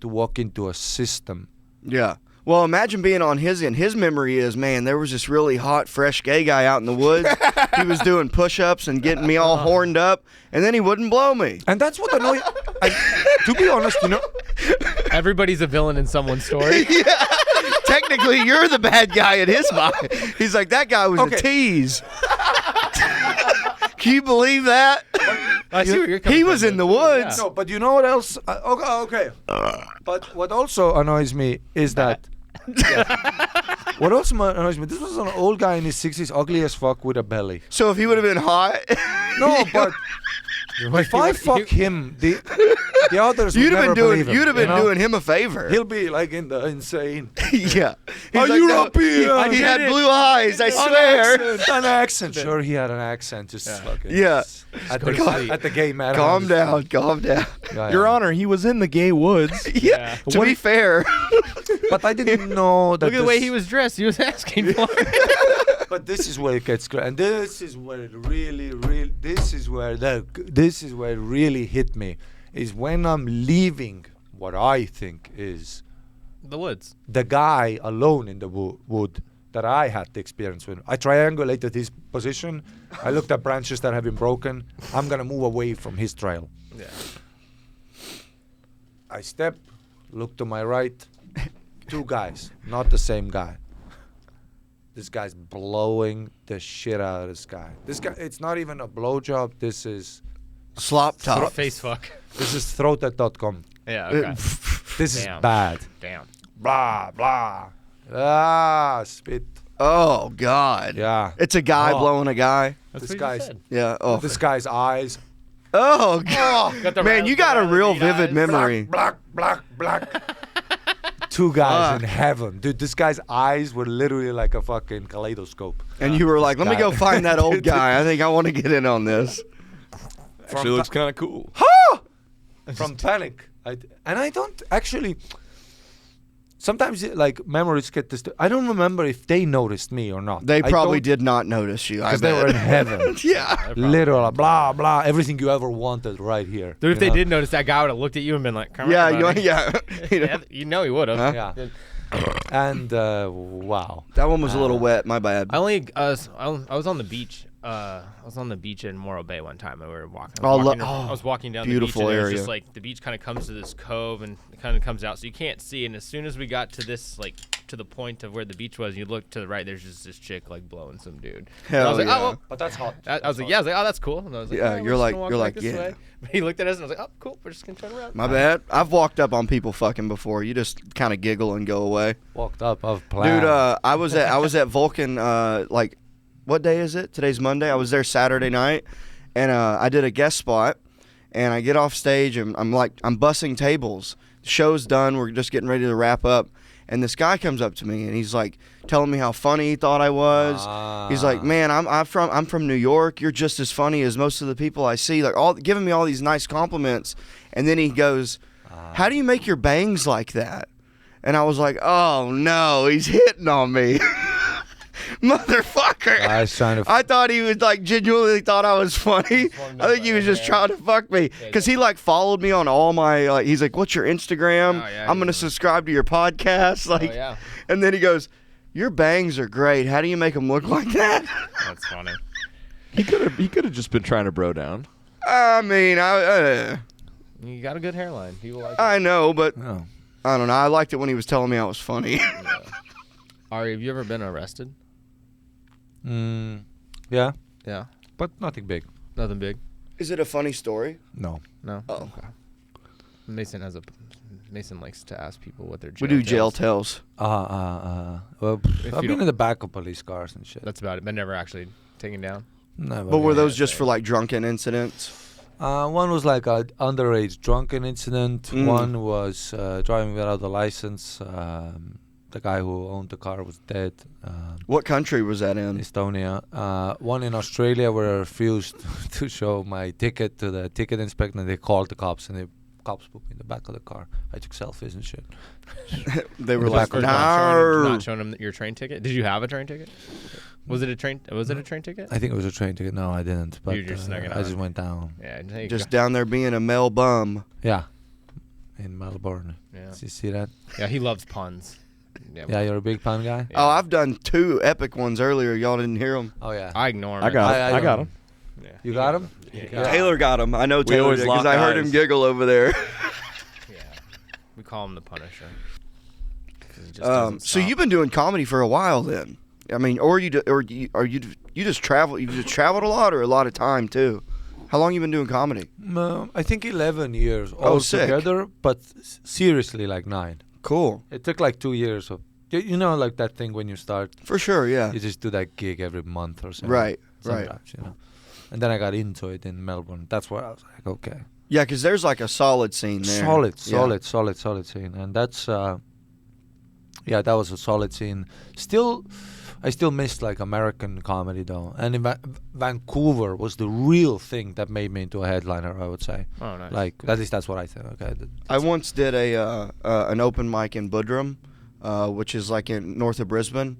to walk into a system. Yeah. Well, imagine being on his end. His memory is, man, there was this really hot, fresh gay guy out in the woods. He was doing push-ups and getting me all horned up, and then he wouldn't blow me. And that's what annoys. To be honest, everybody's a villain in someone's story. Yeah. Technically, you're the bad guy in his mind. He's like, that guy was a tease. Can you believe that? I see where you're coming he from. was in the woods. Yeah. No, but you know what else? Okay. But what also annoys me is that. What also annoys me? This was an old guy in his 60s, ugly as fuck, with a belly. So if he would have been hot. No, but if I fuck him, the others would never believe him. You'd have been doing him a favor. He'll be like in the insane. Yeah. Are you European? He had blue eyes, I swear. An accent. Sure, he had an accent. Just fucking. Yeah. At the gay man. Calm down. Yeah, Your Honor, he was in the gay woods. Yeah. To be fair. But I didn't know that. Look at the way he was dressed. He was asking for it. But this is where it gets great, and this is where it really, this is where it really hit me, is when I'm leaving what I think is the woods. The guy alone in the wood that I had the experience with. I triangulated his position. I looked at branches that have been broken. I'm gonna move away from his trail. Yeah. I step, look to my right, 2 guys, not the same guy. This guy's blowing the shit out of this guy. This guy, it's not even a blowjob. This is slop top. Face fuck. This is throated.com. Yeah, okay. This is bad. Damn. Blah, blah. Spit. Oh, God. Yeah. It's a guy blowing a guy. That's this what you guy's. said. Yeah. Oh. This guy's eyes. Oh, God. Man, you got a real vivid memory. Black. 2 guys in heaven. Dude, this guy's eyes were literally like a fucking kaleidoscope. And you were like, let me go find that old guy. I think I want to get in on this. Actually looks kind of cool. From Panic. I don't actually... Sometimes like memories get this. I don't remember if they noticed me or not. They probably did not notice you. Because they were in heaven. Yeah. Literal blah blah. Everything you ever wanted right here. Dude, if they did notice, that guy would have looked at you and been like, "Come yeah, on, yeah. You know he would have. Huh? Yeah. And wow. That one was a little wet. My bad. I was on the beach. I was on the beach in Morro Bay one time, and we were walking. I was walking down the beach, and it was just like the beach kind of comes to this cove and it kind of comes out, so you can't see. And as soon as we got to this, like to the point of where the beach was, you look to the right. There's just this chick like blowing some dude. Hell I was like, yeah. oh, well, But that's hot. I was like, oh, that's cool. And I was like, Yeah, oh, you're like, this yeah. way. But he looked at us and I was like, oh, cool. We're just gonna turn around. My bad. I've walked up on people fucking before. You just kind of giggle and go away. Walked up of plan. Dude, I was at Vulcan. Like, what day is it? Today's Monday. I was there Saturday night, and I did a guest spot. And I get off stage and I'm bussing tables. The show's done. We're just getting ready to wrap up. And this guy comes up to me and he's like telling me how funny he thought I was. He's like, man, I'm from New York. You're just as funny as most of the people I see. Like giving me all these nice compliments. And then he goes, how do you make your bangs like that? And I was like, oh no, he's hitting on me. Motherfucker. I was trying to. I thought he was like genuinely thought I was funny. I think he was just trying to fuck me because he like followed me on all my like. He's like, "What's your Instagram? I'm gonna subscribe to your podcast." Like, and then he goes, "Your bangs are great. How do you make them look like that?" That's funny. He could have just been trying to bro down. I mean, You got a good hairline. People like it. I know, but Oh. I don't know. I liked it when he was telling me I was funny. Ari, have you ever been arrested? Yeah, Yeah. but nothing big. Nothing big. Is it a funny story? No. No. Oh. Okay. Mason likes to ask people what their We do jail tells. Well, If I've you been don't- in the back of police cars and shit. That's about it. But never actually taken down. No, But were yeah. those just for like drunken incidents? One was like an underage drunken incident. Mm. One was driving without a license. The guy who owned the car was dead. What country was that in? Estonia. One in Australia where I refused to show my ticket to the ticket inspector, and they called the cops, and the cops put me in the back of the car. I took selfies and shit. They were The like, back of the Not showing him your train ticket. Did you have a train ticket? Was it a train ticket? I think it was a train ticket. No, I didn't. But You just snuck it I on. just went down. Yeah. There you just go. down there being a male bum. Yeah, in Melbourne. Yeah. Did you see that? Yeah. He loves puns. Yeah, you're a big pun guy. Yeah. Oh, I've done 2 epic ones earlier. Y'all didn't hear them. Oh yeah. I ignore him. I got I him. don't- Yeah. You got him? Yeah. Taylor got him. I know Taylor always did because lock I heard him eyes. giggle over there. Yeah. We call him the Punisher. 'Cause he just doesn't So stop. you've been doing comedy for a while then. I mean, you just travel? You just traveled a lot, or a lot of time too? How long you been doing comedy? I think 11 years Oh, sick. altogether, but seriously like 9. Cool. It took like 2 years of, you know, like that thing when you start, For sure, yeah. you just do that gig every month or something. Right, sometimes, right. you know. And then I got into it in Melbourne. That's where I was like, okay. Yeah, because there's like a solid scene there. Solid scene. And that's, yeah, that was a solid scene. I still missed like American comedy though. And in Vancouver was the real thing that made me into a headliner, I would say. Oh, nice. Like, at least that's what I think. Okay. I once did an open mic in Budrum, which is like in north of Brisbane.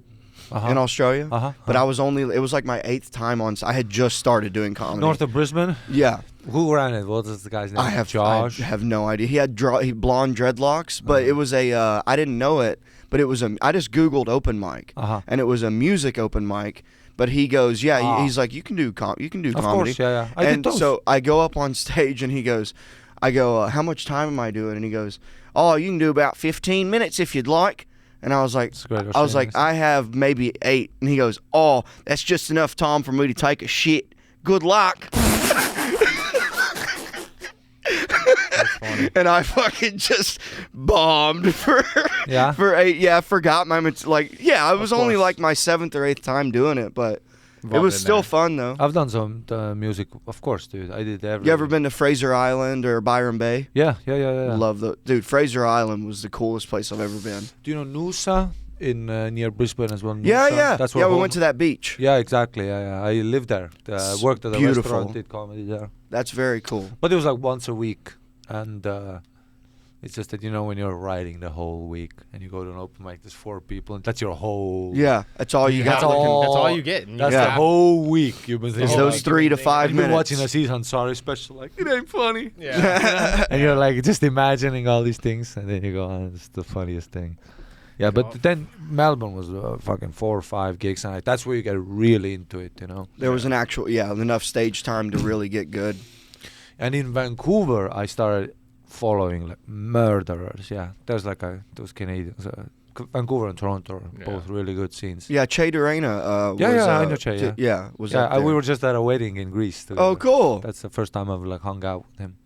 In Australia, but I was it was like my 8th time on. I had just started doing comedy. North of Brisbane? Yeah. Who ran it? What was the guy's name? I have Josh? I have no idea. He had blonde dreadlocks, but it was I didn't know it, but it was I just Googled open mic, and it was a music open mic. But he goes, yeah, he's like, you can do comedy. Of course, yeah. I And did those. so I go up on stage, and he goes, I go, how much time am I doing? And he goes, oh, you can do about 15 minutes if you'd like. And I was like, I have maybe 8. And he goes, oh, that's just enough time for me to take a shit. Good luck. And I fucking just bombed for 8. Yeah, I forgot my I was only like my 7th or 8th time doing it, but it was still fun though. I've done some music, of course, dude. I did everything. You ever been to Fraser Island or Byron Bay? Yeah. Love dude. Fraser Island was the coolest place I've ever been. Do you know Noosa in near Brisbane as well? Noosa? Yeah. That's where we went to that beach. Yeah, exactly. Yeah. I lived there. Worked at a beautiful restaurant, did comedy there. That's very cool. But it was like once a week, and it's just that, you know, when you're writing the whole week and you go to an open mic, there's 4 people, and that's your whole. Yeah, that's all you got. That's all you get. That's the whole week. You've been It's those 3 to 5 You've been minutes. watching Aziz Ansari special, like, it ain't funny. Yeah. And you're like just imagining all these things, and then you go, oh, it's the funniest thing. Yeah, but then Melbourne was fucking 4 or 5 gigs a night. That's where you get really into it, you know. There was an actual, enough stage time to really get good. And in Vancouver, I started following like murderers. Yeah, there's like those Canadians. Vancouver and Toronto are both really good scenes. Yeah, Che Durena. I know Che. Yeah, was up there. we were just at a wedding in Greece together. Oh, cool. That's the first time I've like hung out with him.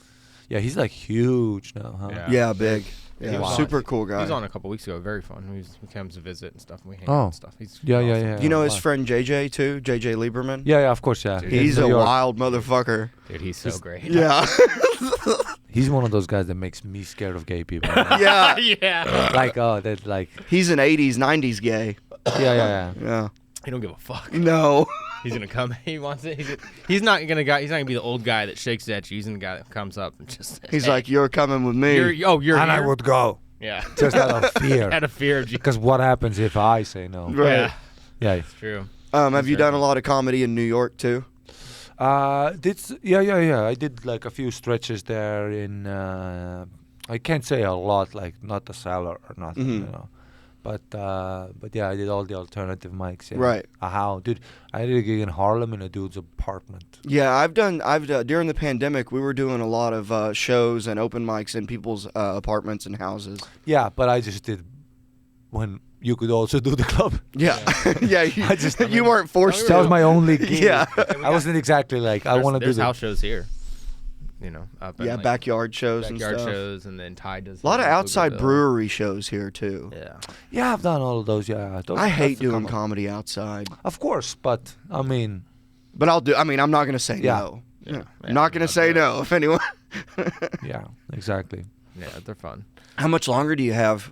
Yeah, he's like huge now, huh? Yeah, big. He Yeah, was super cool guy. He was on a couple weeks ago. Very fun. He comes to visit and stuff. And we hang Oh. out and stuff. He's Yeah. You know his friend JJ too? JJ Lieberman? Yeah, of course, yeah. Dude, He's In a New York. wild motherfucker. Dude, he's so great. Yeah. He's one of those guys that makes me scared of gay people. Yeah. Yeah. Like, that, like, He's an 80s, 90s gay. yeah. Yeah. He don't give a fuck. No. He's gonna come. He wants it. He's not gonna be the old guy that shakes at you. He's the guy that comes up and just. Says, He's hey, like, you're coming with me. you're And I here? would go. Yeah. Just out of fear. Out of fear of you. Because what happens if I say no? Right. Yeah. Yeah. It's true. Have you done a lot of comedy in New York too? I did like a few stretches there in. I can't say a lot, like not a cellar or nothing, Mhm. you know. But yeah, I did all the alternative mics. Yeah. Right. How, dude? I did a gig in Harlem in a dude's apartment. Yeah, I've done during the pandemic. We were doing a lot of shows and open mics in people's apartments and houses. Yeah, but I just did when you could also do the club. Yeah, yeah. You weren't forced That to. was my only gig. Yeah. I wasn't exactly like I want to do There's the house shows here. You know, up in, Yeah, like, backyard shows backyard and stuff. shows, and then Ty does A lot of them in outside Pflugerville. brewery shows here too. Yeah. Yeah, I've done all of those. Yeah, I hate doing comedy outside, Of course, but I mean, but I'll do. I mean, I'm not gonna say Yeah. no. Yeah. I'm Yeah, not gonna I'll say do it. no. If anyone. yeah, exactly. Yeah, they're fun. How much longer do you have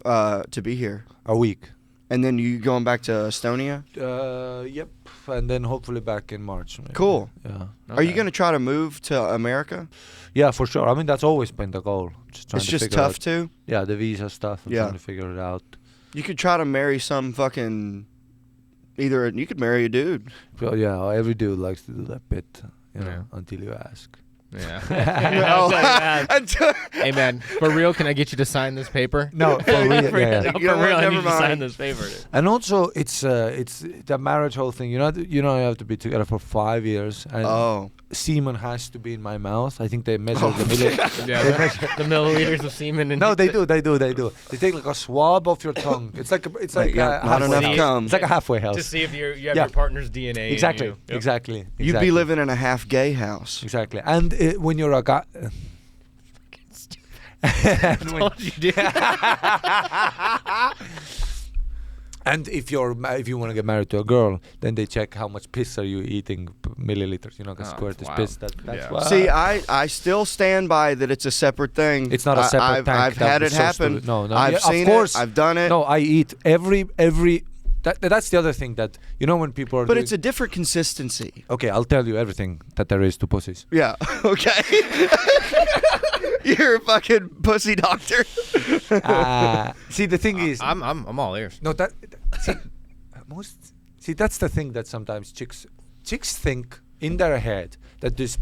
to be here? A week. And then you going back to Estonia? Yep, and then hopefully back in March. Maybe. Cool. Yeah. Are you Okay. gonna try to move to America? Yeah, for sure. I mean, that's always been the goal. Just trying It's to just figure tough out, too. Yeah, the visa stuff. I'm Yeah. trying to figure it out. You could try to marry some fucking. You could marry a dude. But yeah, every dude likes to do that bit, you know, Yeah. until you ask. Yeah. Oh. Until- hey man, for real, can I get you to sign this paper? No, for real. Yeah. No, for You know what, real, I never need you to sign mind. this paper. And also, it's the marriage whole thing. You know, you have to be together for 5 years, and Oh. semen has to be in my mouth. I think they measure Oh. the Yeah, the milliliters of semen. And No, they do. They take like a swab of your tongue. It's like Yeah, not halfway enough house. cum. It's like a halfway to house. see if you have Yeah. your partner's DNA. in Exactly. you. Yep. Exactly. You'd be living in a half gay house. Exactly. And when you're a guy. And when- Told you, dude. And if you want to get married to a girl, then they check how much piss are you eating milliliters. You know, because Oh, squirt is wow. piss. That's Yeah. why. See, I still stand by that it's a separate thing. It's not a separate I've, tank. I've That had was it so happen. stupid. No, I've yeah, seen of course. it. I've done it. No, I eat every. That's the other thing that you know when people are. But doing, it's a different consistency. okay. I'll tell you everything that there is to pussies. Yeah. Okay. You're a fucking pussy doctor. See, the thing is, I'm all ears. no, that's the thing that sometimes chicks think in their head that this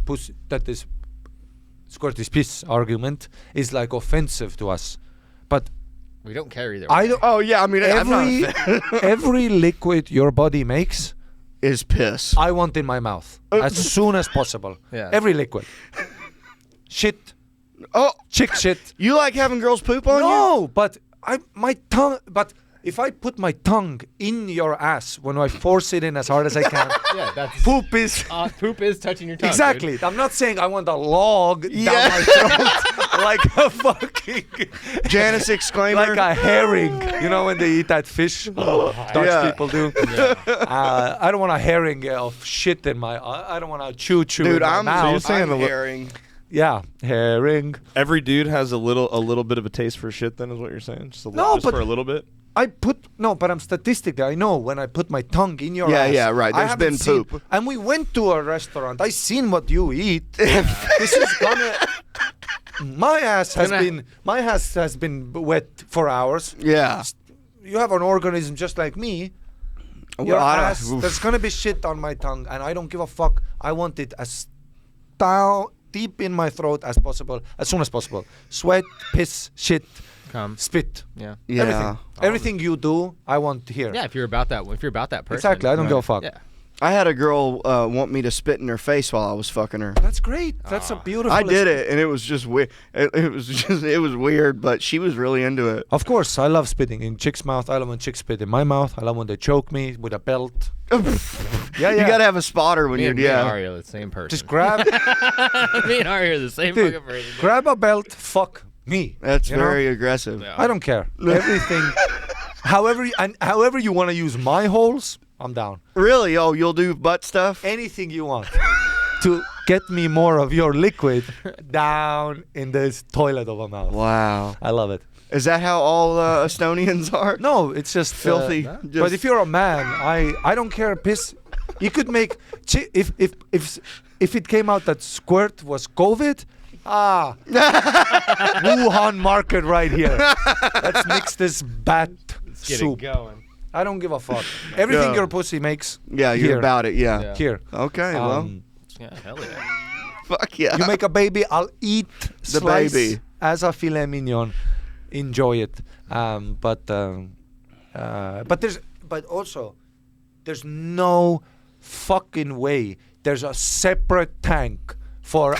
squirt is piss argument is like offensive to us, but We don't care either. I don't. Oh yeah. I mean, I'm not Every liquid your body makes, is piss. I want in my mouth as soon as possible. Yeah. Every liquid. Shit. Oh, Chick shit. you like having girls poop on you? No, but my tongue. But if I put my tongue in your ass when I force it in as hard as I can, Yeah, that's poop is poop is touching your tongue. exactly. dude. I'm not saying I want a log Yeah. down my throat like a fucking Janice exclaimer. like a herring. You know when they eat that fish, Dutch Yeah. people do. I don't want a herring of shit in my. I don't want a choo choo Dude, in my I'm mouth. saying I'm a li- hearing. Yeah, herring. Every dude has a little bit of a taste for shit. Then is what you're saying? Just No, just but- for a little bit. But I'm statistically, I know when I put my tongue in your Yeah, ass. yeah, right. I There's haven't been seen- poop. And we went to a restaurant. I seen what you eat. This is gonna. My ass has been wet for hours. Yeah. You have an organism just like me. Well, Your I don't- ass, oof. there's gonna be shit on my tongue, and I don't give a fuck. I want it as down deep in my throat as possible, as soon as possible. Sweat, piss, shit, Come. spit. Yeah. Yeah. Everything. Everything you do, I want here. Yeah, if you're about that person. Exactly. I don't give a fuck. Yeah. I had a girl want me to spit in her face while I was fucking her. That's great. That's a beautiful. I did it, and it was just weird. It was weird, but she was really into it. Of course, I love spitting in chicks' mouth. I love when chicks spit in my mouth. I love when they choke me with a belt. Yeah, You gotta have a spotter when Me you're and yeah. Ari are the same person. Just grab, Me and Ari are the same dude, fucking person. grab a belt. Fuck me. That's You know? very aggressive. Yeah. I don't care. Everything. However you want to use my holes, I'm down. Really? Oh, you'll do butt stuff? Anything you want to get me more of your liquid down in this toilet of a mouth. Wow. I love it. Is that how all Estonians are? No, it's just Filthy. but Just- if you're a man, I don't care. Piss. You could make if it came out that squirt was COVID. Wuhan market right here. Let's mix this bat Let's get soup. it going. I don't give a fuck. Everything your pussy makes. Yeah, you're here. about it. Yeah. Yeah. Here. Okay. Well. Yeah, hell yeah. Fuck yeah. You make a baby, I'll eat The slice baby. as a filet mignon. Enjoy it. But also there's no fucking way there's a separate tank for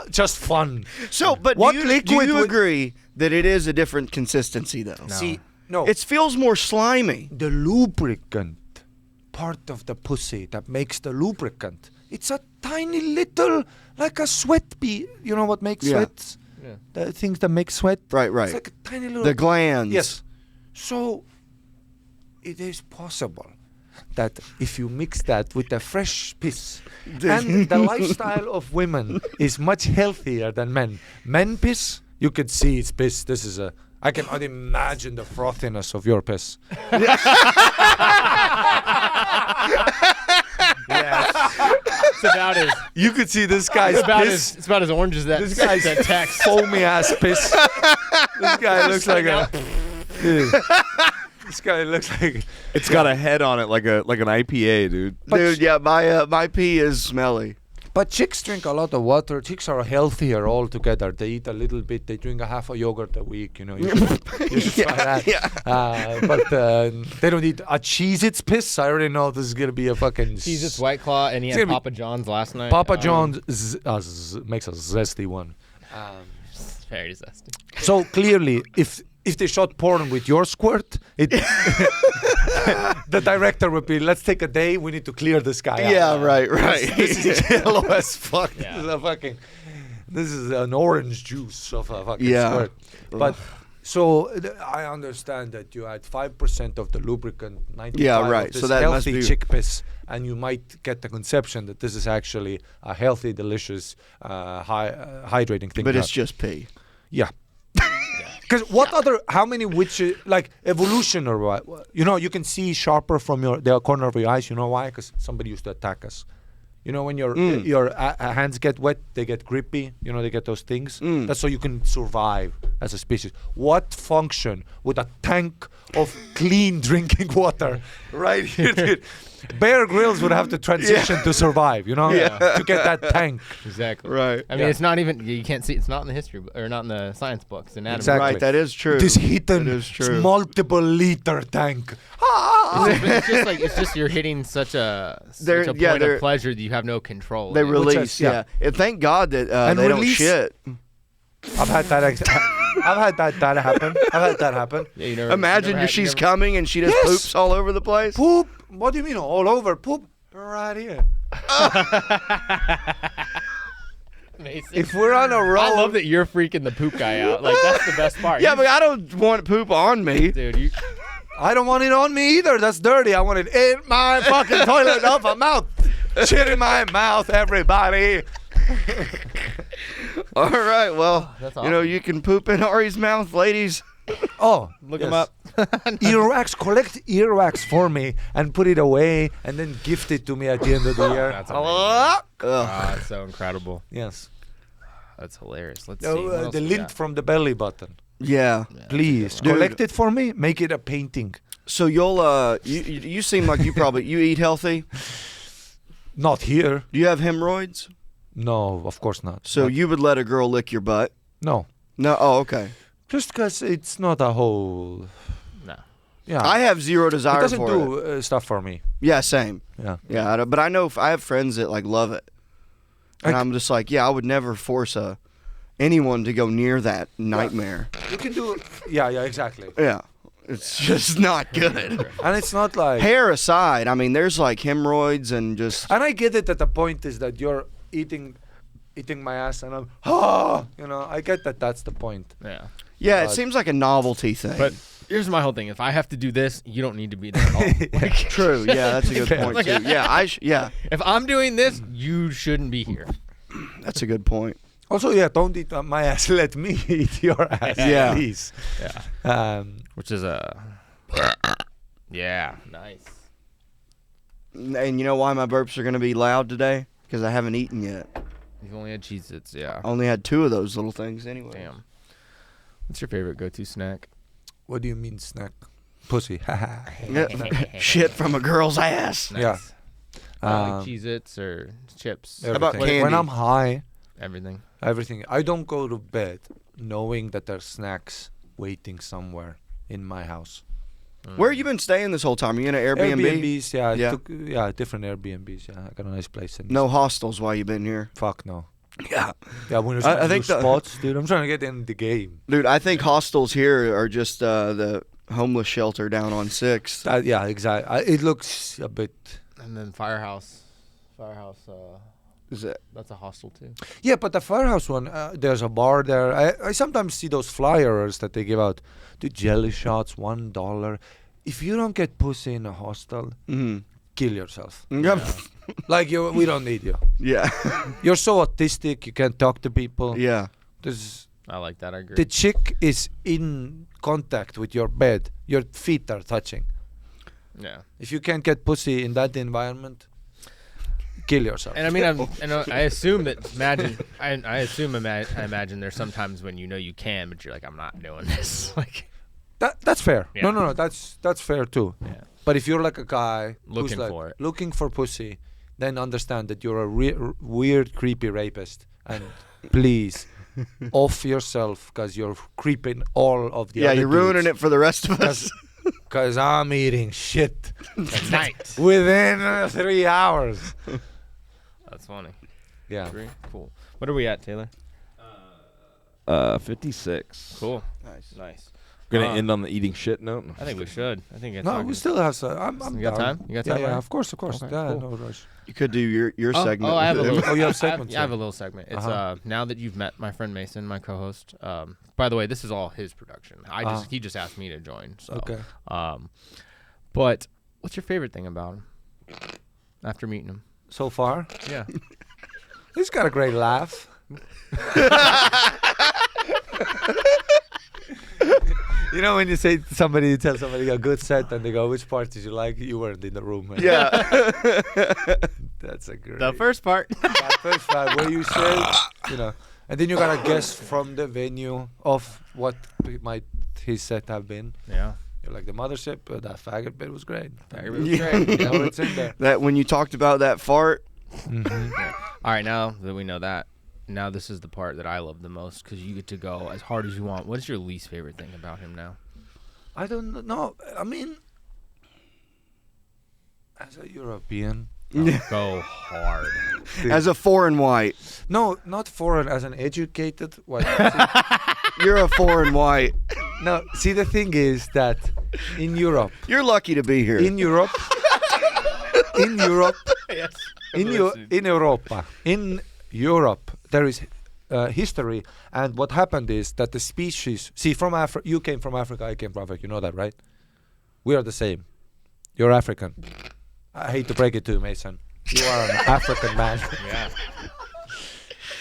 just fun. So, but What do you liquid would- agree that it is a different consistency though? No. See, no. It feels more slimy. The lubricant part of the pussy that makes the lubricant. It's a tiny little, like a sweat bee. You know what makes Yeah. sweats? Yeah. The things that make sweat. Right. It's like a tiny little. The glands. Yes. So it is possible that if you mix that with the fresh piss, and the lifestyle of women is much healthier than men. Men piss, you can see it's piss. This is a. I can only imagine the frothiness of your piss. Yes. It's about as You could see this guy's piss. it's about as orange as that. This guy's that text. foamy ass piss. This guy looks like a. Dude. This guy looks like. It's got a head on it like an IPA, dude. Dude, yeah, my pee is smelly. But chicks drink a lot of water. Chicks are healthier altogether. They eat a little bit. They drink a half a yogurt a week. You know. You should try that. Yeah. But they don't eat a Cheez-Its piss. I already know this is gonna be a fucking. Jesus White Claw, and he It's had gonna be- Papa John's last night. Papa John's makes a zesty one. Very zesty. So clearly, if they shot porn with your squirt, it the director would be, let's take a day. We need to clear this guy out. Yeah, right. This is yellow as fuck. Yeah. This is an orange juice of a fucking Yeah. squirt. But so I understand that you add 5% of the lubricant, 95 Yeah, right. of this So that must healthy be- chick piss, and you might get the conception that this is actually a healthy, delicious, hydrating thing. But to it's have. just pee. Yeah. Because how many witches, like evolution or what? You know, you can see sharper from the corner of your eyes. You know why? Because somebody used to attack us. You know, when your hands get wet, they get grippy. You know, they get those things. That's so you can survive as a species. What function would a tank of clean drinking water right here? Dude? Bear Grylls would have to transition to survive, you know, to get that tank. Exactly. Right. I mean, it's not even. You can't see. It's not in the history or not in the science books. Anatomy. Exactly. Right, that is true. This hidden, That is true. multiple liter tank. It's just like you're hitting such a point of pleasure that you have no control. They in it. release, yeah. And thank God that And they don't release- shit. I've had that. I've had that happen. I've had that happen. Yeah, you never- Imagine you never had- she's you never- coming and she just Yes. poops all over the place. Poop. What do you mean all over? Poop right here. Amazing. If we're on a roll, I love that you're freaking the poop guy out. Like that's the best part. Yeah, but I don't want poop on me. dude, you. I don't want it on me either. That's dirty. I want it in my fucking toilet, off my mouth. Shit in my mouth, everybody. All right, well, That's you know, awesome. you can poop in Ari's mouth, ladies. Oh, Look yes. him up. Earwax, collect earwax for me and put it away and then gift it to me at the end of the year. That's amazing. Ugh. That's so incredible. Yes. That's hilarious. Let's see. No, what else the we lint got? from the belly button. Yeah. Please Dude. collect it for me. Make it a painting. So you seem like you eat healthy. Not here. Do you have hemorrhoids? No, of course not. So Not- you would let a girl lick your butt? no, No. Oh, okay. just because it's not a whole. No. Yeah, I have zero it desire doesn't for do it. stuff for me. Yeah, same. Yeah. Yeah, but I know I have friends that like love it, and I'm just like, yeah, I would never force anyone to go near that nightmare. You can do. Yeah, exactly. Yeah, it's just not good. And it's not like. Hair aside, I mean, there's like hemorrhoids and just And I get it that the point is that you're eating my ass, and I'm. You know, I get that that's the point. Yeah. yeah, it God. seems like a novelty thing. But here's my whole thing. If I have to do this, you don't need to be there at all. Like, true, yeah, that's a good point Like- too. Yeah, yeah, if I'm doing this, you shouldn't be here. that's a good point. Also, yeah, don't eat my ass. Let me eat your ass, Yeah. please. Yeah. Which is yeah, nice. And you know why my burps are gonna be loud today? Because I haven't eaten yet. You've only had Cheez-Its, yeah. I only had 2 of those little things anyway. Damn. What's your favorite go-to snack? What do you mean snack? Pussy. Shit from a girl's ass. Nice. Yeah. Like Cheez-Its or chips. Everything. about candy? When I'm high, Everything. everything. I don't go to bed knowing that there's snacks waiting somewhere in my house. Where you been staying this whole time? Are you in an Airbnb? Airbnbs, yeah. Yeah. Different Airbnbs. Yeah, I got a nice place. No hostels while you been here. Fuck no. Yeah. Yeah, when I think the- spots, dude. I'm trying to get in the game. Dude, I think hostels here are just the homeless shelter down on 6th. Yeah, exactly. It looks a bit. And then Firehouse. Is it? That's a hostel too. Yeah, but the Firehouse one, there's a bar there. I sometimes see those flyers that they give out. Do jelly shots, $1. If you don't get pussy in a hostel, kill yourself. Yep. Like we don't need you. Yeah. You're so autistic, you can't talk to people. Yeah. I like that. I agree. The chick is in contact with your bed. Your feet are touching. Yeah. If you can't get pussy in that environment, kill yourself. And I mean, I assume that. I imagine there's sometimes when you know you can, but you're like, I'm not doing this. Like. That's fair. Yeah. No, that's fair too. Yeah. But if you're like a guy Looking who's like for it. looking for pussy, then understand that you're a weird, creepy rapist, and please off yourself because you're creeping all of the Yeah, other you're ruining it for the rest of us. Because I'm eating shit Tonight. within 3 hours. That's funny. Yeah. Agree. Cool. What are we at, Taylor? 56. Cool. Nice. We're gonna end on the eating shit note. I think we should. I think it's No, we still have some. I'm You got down. time? You got Yeah, time? yeah, Ryan? of course. Okay, Yeah, cool. no rush. You could do your segment. Oh, I have a with him. little. Oh, you have segments, I have yeah. a little segment. It's Uh-huh. now that you've met my friend Mason, my co-host. By the way, this is all his production. He just asked me to join. So. Okay. But what's your favorite thing about him? After meeting him. So far, Yeah. he's got a great laugh. You know when you say to somebody, you tell somebody a good set, and they go, "Which part did you like?" You weren't in the room. Man. Yeah. That's a great. The first part. That first part where you say, you know, and then you gotta guess from the venue of what might his set have been. Yeah. You're like the mothership, but that faggot bit was great. Faggot bit was Yeah. great. You know, it's in there. That when you talked about that fart. All right, now that we know that, now this is the part that I love the most because you get to go as hard as you want. What is your least favorite thing about him now? I don't know. I mean, as a European, Go hard. As a foreign white. no, not foreign. As an educated white. You're a foreign white. No, see, the thing is that in Europe, You're lucky to be here. in Europe, Yes. in Europa, in Europe, there is history, and what happened is that the species. See, from Africa, you came from Africa, I came from Africa. You know that, right? We are the same. You're African. I hate to break it to you, Mason. You are an African man. Yeah.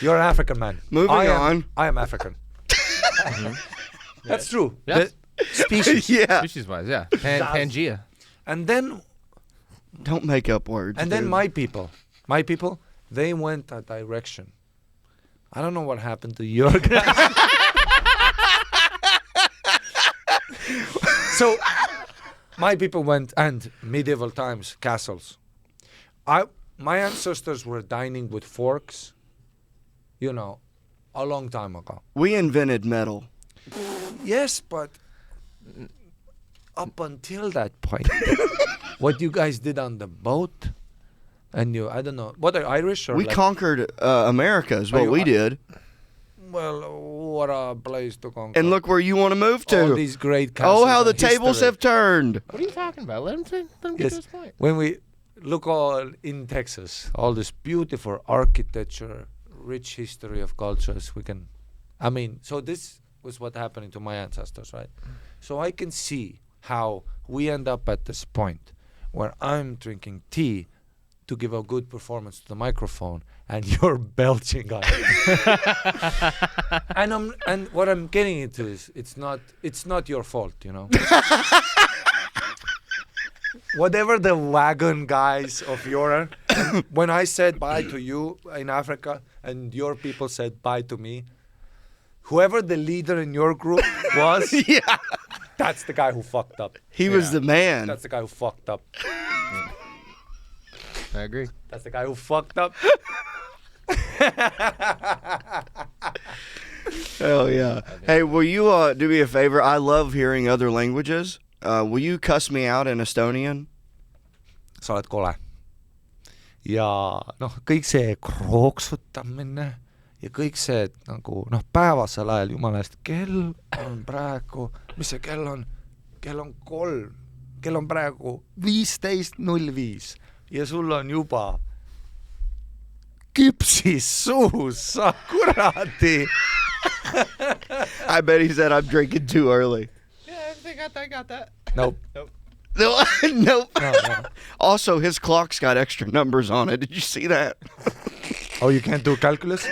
You're an African man. Moving on. I am African. That's true. Yes. The species. Yeah. Species-wise, yeah. Pangea. And then Don't make up words. And then dude. my people, they went a direction. I don't know what happened to your guys. So, my people went, and medieval times, castles. My ancestors were dining with forks, you know, a long time ago. We invented metal. Yes, but up until that point, what you guys did on the boat, and I don't know, what are Irish or We like, conquered America is what you- we did. well, what a place to conquer. And look where you want to move all to. these great Oh, castles how the and tables history. have turned. What are you talking about? Let him get Yes. to his point. When we look all in Texas, all this beautiful architecture, rich history of cultures, so this was what happening to my ancestors, right? So I can see how we end up at this point where I'm drinking tea to give a good performance to the microphone, and you're belching on it. and what I'm getting into is it's not your fault, you know. Whatever the wagon guys of your, when I said bye to you in Africa and your people said bye to me, whoever the leader in your group was, Yeah. That's the guy who fucked up. He was the man. That's the guy who fucked up. I agree. That's the guy who fucked up. Hell yeah. Hey, will you do me a favor? I love hearing other languages. Will you cuss me out in Estonian? Sa oled kole. Ja noh, kõik see krooksutamine ja kõik see, et nagu noh, päevasel ajal jumala eest, kell on praegu, mis see kell on? Kell on 3. Kell on praegu 15:05 ja sul on juba küpsis suus, sa kuradi. I bet he said I'm drinking too early. Yeah, I got that. Nope. No, nope. No. Also, his clock's got extra numbers on it. Did you see that? Oh, you can't do calculus?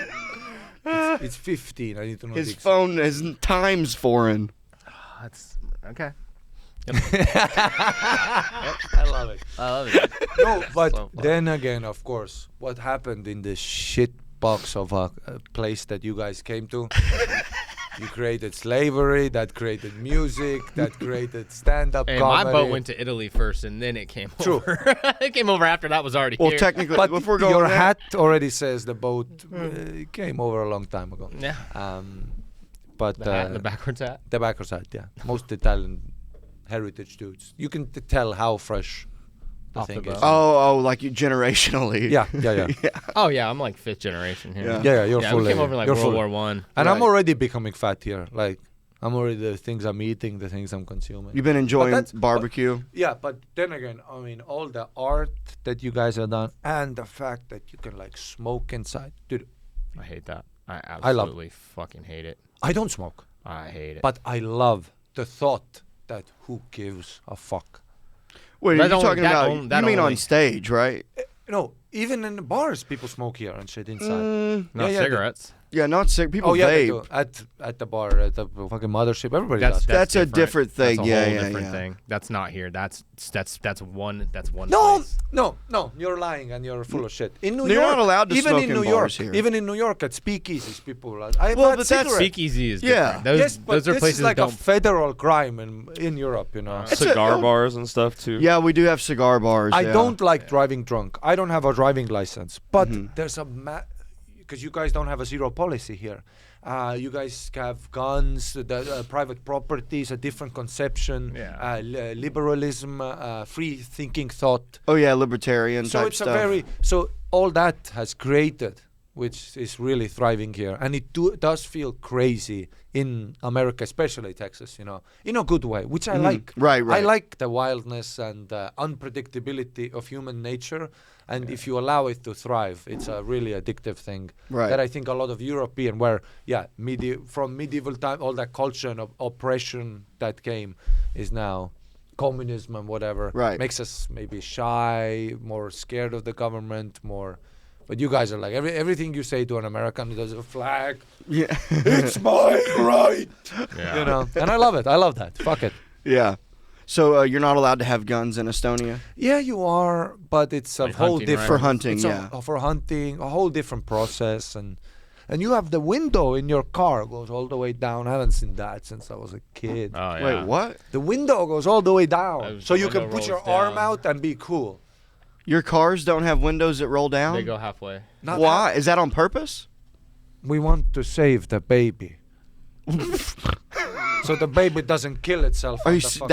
It's 15. I need to know His phone has times foreign. That's okay. I love it. I love it. No, but So fun. then again, of course, what happened in the shit box of a place that you guys came to? You created slavery, that created music, that created stand-up Hey, comedy. my boat went to Italy first, and then it came True. over. It came over after that was already Well, here. technically, But if we're going your there- hat already says the boat came over a long time ago. Yeah. But The hat, the backwards hat. the backwards hat, yeah. Most Italian heritage dudes. You can tell how fresh the Off the thing boat. is. Oh, like you generationally. Yeah. Oh yeah, I'm like 5th generation here. Yeah. You're Yeah, fully. we came over like you're World fully. War One. And I'm Right. already becoming fat here. Like, I'm already the things I'm eating, the things I'm consuming. You've been enjoying that's- barbecue. Yeah, but then again, I mean, all the art that you guys have done and the fact that you can like smoke inside. Dude, I hate that. I I love- absolutely fucking hate it. I don't smoke, I hate it. but I love the thought that who gives a fuck. Wait, That are you only- talking that about? on- that You mean only- on stage, right? No, even in the bars, people smoke here and shit inside. Not yeah, cigarettes. Yeah, not sick. People Oh yeah, they vape. do. At the bar, at the fucking mothership, everybody does. That's a different thing. That's a Yeah, whole yeah, different yeah. thing. That's not here. That's one. That's one. No, place. no, you're lying and you're full of shit. In New You're York, not allowed to even smoke in in New bars York, here. even in New York at speakeasies, people are. I've Well, had but that's- cigarettes. Speakeasy is Yeah. different. Those, Yes, but those are this places is like that a don't. federal crime in Europe, you know. It's Cigar a- bars and stuff too. Yeah, we do have cigar bars. I yeah. don't like driving drunk. I don't have a driving license, but Mhm. there's a because you guys don't have a zero policy here. You guys have guns, the private property is a different conception, Yeah. liberalism, free thinking thought. Oh yeah, libertarian So type it's stuff. a very so all that has created, which is really thriving here, and it does feel crazy in America, especially Texas, you know, in a good way, which I like. Right, right. I like the wildness and unpredictability of human nature, and if you allow it to thrive, it's a really addictive thing. Right. That I think a lot of European, where from medieval time, all that culture and oppression that came, is now communism and whatever. Right. Makes us maybe shy, more scared of the government, more. But you guys are like everything you say to an American, there's a flag. Yeah. It's my right. Yeah. You know, and I love it. I love that. Fuck it. Yeah. So you're not allowed to have guns in Estonia? Yeah, you are, but it's a Like whole hunting, right? different For hunting, it's yeah. for hunting, a whole different process, and you have the window in your car goes all the way down. I haven't seen that since I was a kid. Oh yeah. Wait, what? The window goes all the way down, so the you can window put your rolls arm down. out and be cool. Your cars don't have windows that roll down? They go halfway. Not Why? Is that on purpose? We want to save the baby, so the baby doesn't kill itself. Are on you? the fucking-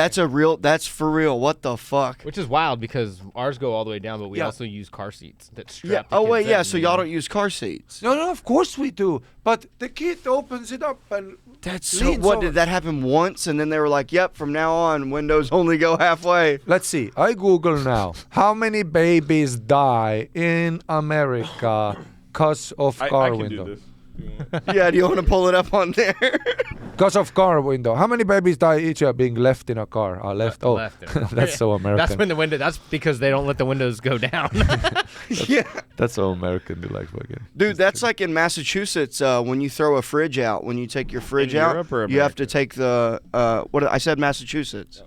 That's for real. What the fuck? Which is wild because ours go all the way down, but we Yeah. also use car seats that strap. Yeah. the Oh kids wait, yeah. in, So you y'all know? don't use car seats. No, of course we do. But the kid opens it up and That's so. leans What over. did that happen once? And then they were like, "Yep, from now on, windows only go halfway." Let's see. I Google now. How many babies die in America because of I car can window? do this. Yeah. Do you want to pull it up on there? Because of car window. How many babies die each year being left in a car? Left. Oh, Left in a car. that's so American. That's when the window. That's because they don't let the windows go down. Yeah. That's so American. They like fucking. Dude, that's like in Massachusetts when you throw a fridge out. When you take your fridge out, Europe or you have to America? take the what I said Massachusetts.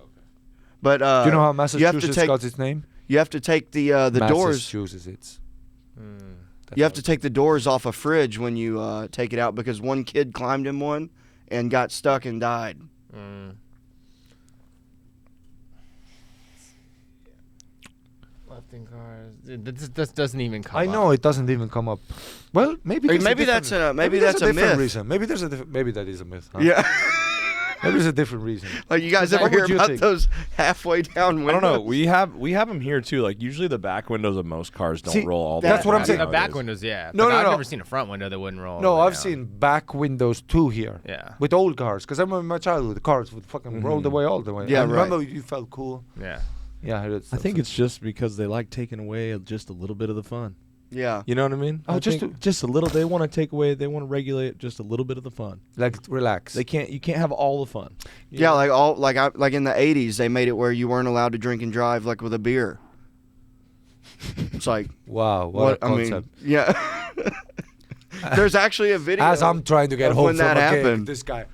But Do you know how you have to Massachusetts take got its name? you have to take the doors. Massachusetts. You have to take the doors off a fridge when you take it out because one kid climbed in one and got stuck and died. drifting cars. This doesn't even come up. I know it doesn't even come up. Well, maybe that's a maybe that's a different myth. reason. Maybe that is a myth. Huh? Yeah. Maybe there's a different reason. Like you guys ever What hear would you about think? those halfway down windows? I don't know. We have them here too. Like usually the back windows of most cars don't See, roll all the that's way what I'm back saying. The back nowadays. windows, yeah. No, But no, I've no. never seen a front window that wouldn't roll. No, all the way I've down. seen back windows too here. Yeah. With old cars, because I remember in my childhood the cars would fucking roll the way all the way. Yeah, and right. remember you felt cool. Yeah. Yeah, I think it's just because they like taking away just a little bit of the fun. Yeah. You know what I mean? Oh, I just think just a little. They want to take away. They want to regulate just a little bit of the fun. like relax. You can't have all the fun. You Yeah, know? like in the 80s they made it where you weren't allowed to drink and drive like with a beer. It's like Wow, what a I mean, concept. yeah. There's actually a video As I'm trying to get of home when from that a gig, happened. this guy.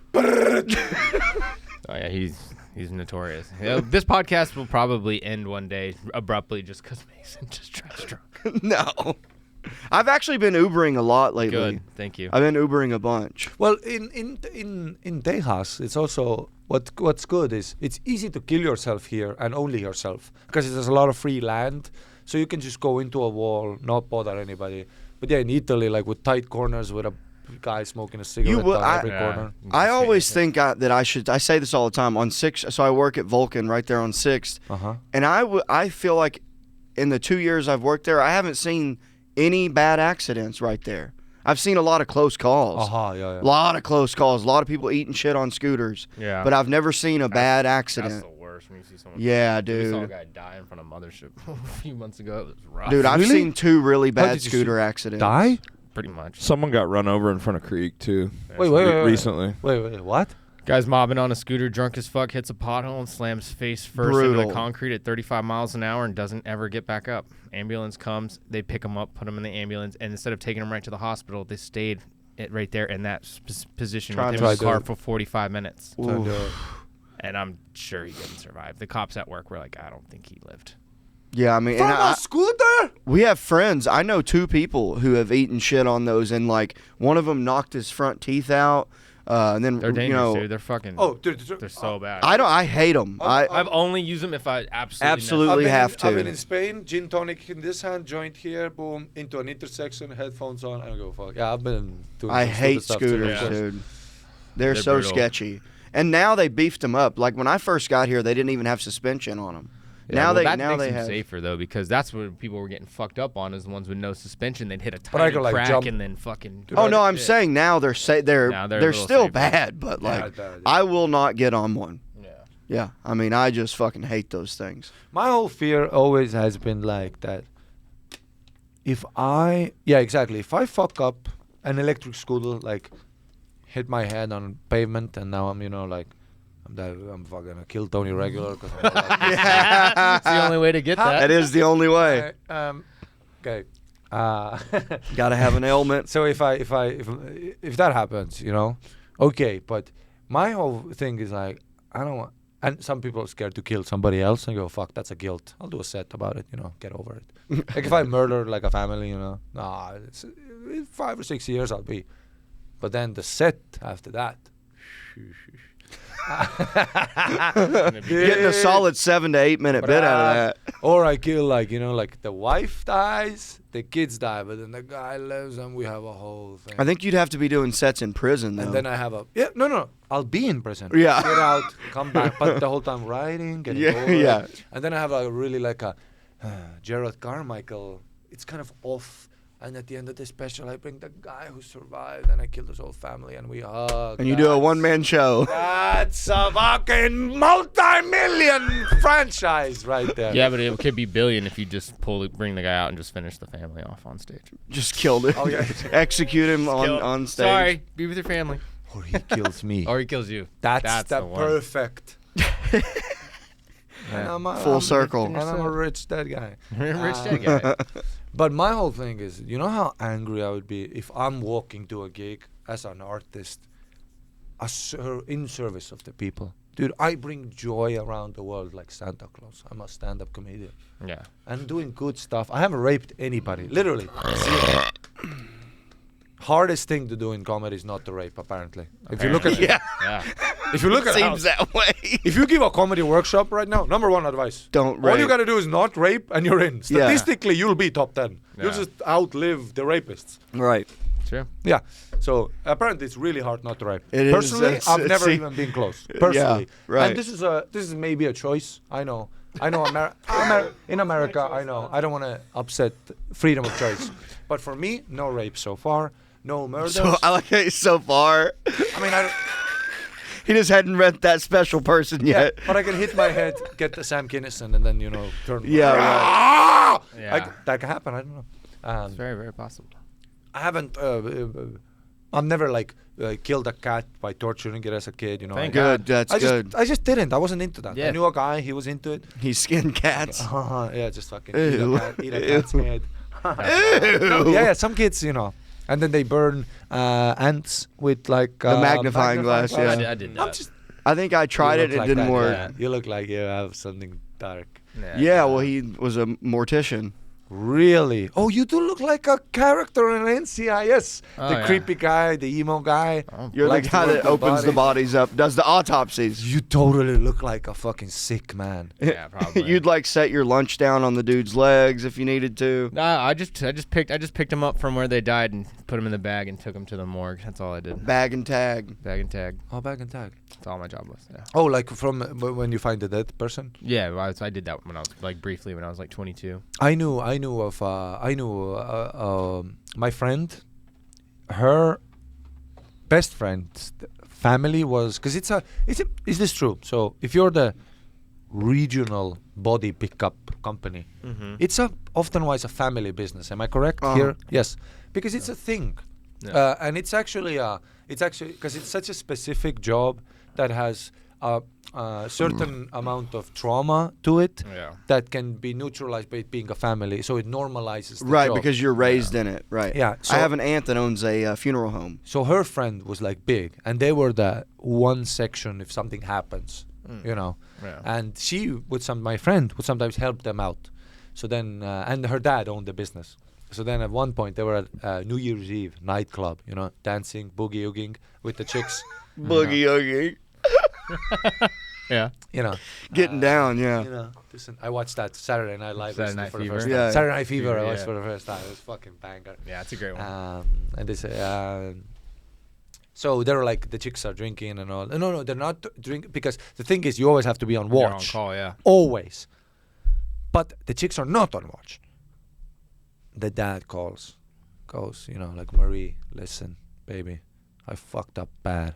Oh yeah, he's notorious. This podcast will probably end one day abruptly just because Mason just drives drunk. No. I've actually been Ubering a lot lately. Good, thank you. I've been Ubering a bunch. Well, in Tejas, it's also what's good is it's easy to kill yourself here and only yourself because there's a lot of free land, so you can just go into a wall, not bother anybody. But yeah, in Italy, like with tight corners with a guy smoking a cigarette on every corner. I always think that I say this all the time on 6th. So I work at Vulcan right there on 6th, and I feel like in the 2 years I've worked there, I haven't seen any bad accidents right there. I've seen a lot of close calls. Yeah. A lot of close calls. A lot of people eating shit on scooters. Yeah. But I've never seen a bad That's accident. the worst when you see someone. Yeah, We saw a dude. guy die in front of Mothership a few months ago. It was rough. Dude, I've Really? seen 2 really How bad did you scooter accidents. Die? Pretty much. Someone got run over in front of Creek too. Wait, recently. Wait, what? Guy's mobbing on a scooter, drunk as fuck, hits a pothole and slams face first into Brutal. the concrete at 35 miles an hour and doesn't ever get back up. Ambulance comes, they pick him up, put him in the ambulance, and instead of taking him right to the hospital, they stayed right there in that position with him in his car for 45 minutes. And I'm sure he didn't survive. The cops at work were like, I don't think he lived. Yeah, I mean, From and a scooter? we have friends. I know 2 people who have eaten shit on those, and like one of them knocked his front teeth out. And then They're dangerous, you know, dude. They're fucking. Oh, dude. they're so bad. I hate them. I've only used them if I Absolutely have to. I've been in Spain, gin tonic in this hand, joint here, boom, into an intersection, headphones on, I don't go fuck. Yeah, I've been doing I some hate stupid stuff too, scooters, of course. dude. They're so brutal. sketchy. And now they beefed them up. Like when I first got here, they didn't even have suspension on them. Yeah, that now makes they them have. safer though, because that's what people were getting fucked up on, is the ones with no suspension. They'd hit a But I tiny could, like, crack jump- and then fucking. Oh no, I'm Yeah. saying now they're Now they're a they're little still safer. bad, but Yeah, like bad, yeah. I will not get on one. Yeah. Yeah, I mean I just fucking hate those things. My whole fear always has been like that. If I fuck up an electric scooter, like hit my head on pavement, and now I'm I'm fucking a KillTony regular. Cause I'm like, It's the only way to get that. That is the only way. Okay. Got to have an ailment. So if that happens, okay. But my whole thing is like I don't want. And some people are scared to kill somebody else and go, fuck, that's a guilt. I'll do a set about it, get over it. Like if I murder like a family, it's 5 or 6 years I'll be. But then the set after that. Getting a solid 7 to 8 minute bit out of that. Or I kill like the wife dies, the kids die, but then the guy lives and we have a whole thing. I think you'd have to be doing sets in prison though. And then I have I'll be in prison. Yeah. Get out, come back, but the whole time writing, getting Yeah, over yeah. it. And then I have a Gerard Carmichael. It's kind of off. And at the end of the special, I bring the guy who survived, and I kill his whole family, and we hug. and you do a one-man show. That's a fucking multi-million franchise right there. Yeah, but it could be billion if you just bring the guy out and just finish the family off on stage. Just killed him. Oh, yeah. Execute him on stage. Sorry, be with your family. Or he kills me. Or he kills you. That's the the one. perfect. Yeah. Full circle. And I'm a rich dead guy. Rich dead guy. But my whole thing is, you know how angry I would be if I'm walking to a gig as an artist, in service of the people. Dude, I bring joy around the world like Santa Claus. I'm a stand-up comedian. Yeah. I'm doing good stuff. I haven't raped anybody, literally. Hardest thing to do in comedy is not to rape, apparently. If you look at Yeah. If you look at how, Seems that way. if you give a comedy workshop right now, number one advice: Don't all you rape. gotta do is not rape, and you're in. Yeah. Statistically, you'll be top 10. Yeah. You'll just outlive the rapists. Right. True. Yeah. So apparently, it's really hard not to rape. It is, Personally, it's- I've never see- even been close. Personally, right. And this is maybe a choice. I know. In America, I know. I don't want to upset freedom of choice. But for me, no rape so far. No murders. So I like it so far. I mean, I don't, He just hadn't met that special person yeah, yet. but I can hit my head, get the Sam Kinison, and then turn. Yeah, right. Ah! Yeah. That can happen. I don't know. It's very, very possible. I haven't. I've never killed a cat by torturing it as a kid. Thank Good. That's good. I just didn't. I wasn't into that. Yeah. I knew a guy. He was into it. He skinned cats. Yeah, just fucking Ew. eat a cat's head. Ew. Yeah, some kids, and then they burn ants with The magnifying glass, yeah. I did I'm that. just. I think I tried you it. look It like didn't that, work. yeah. You look like you have something dark. Yeah, well, he was a mortician. Really? Oh, you do look like a character in NCIS. Oh, The yeah. creepy guy, the emo guy. Oh, You're Likes the to guy work that with opens the bodies up, does the autopsies. You totally look like a fucking sick man. Yeah, probably. You'd set your lunch down on the dude's legs if you needed to. Nah, I just picked them up from where they died and put them in the bag and took them to the morgue. That's all I did. Bag and tag. Bag and tag. Oh, bag and tag. That's all my job was. Yeah. Oh, like from when you find a dead person? Yeah, well, I did that when I was briefly when I was 22. I knew my friend, her best friend's family was, because is this true? So if you're the regional body pickup company, it's often-wise a family business. Am I correct here? Yes, because it's a thing, Yeah. and it's actually because it's such a specific job that has a certain amount of trauma to it Yeah. that can be neutralized by it being a family, so it normalizes the Right, job. because you're raised in it. Right. Yeah, I so- have an aunt that owns a funeral home. So her friend was big, and they were the one section if something happens, Yeah. And my friend would sometimes help them out. So then, and her dad owned the business. So then at one point they were at New Year's Eve nightclub, dancing, boogie-ooging with the chicks, Boogie Oogie. Yeah. Getting down, yeah. Listen, I watched that Saturday Night Live Saturday Night for the Fever. first Yeah. time. Saturday Night Fever, I Fever, watched yeah. for the first time. It was fucking banger. Yeah, it's a great one. And they say, so they're the chicks are drinking and all. No, they're not drinking, because the thing is, you always have to be on You're on watch. call, yeah. Always. But the chicks are not on watch. The dad goes, Marie, listen, baby, I fucked up bad.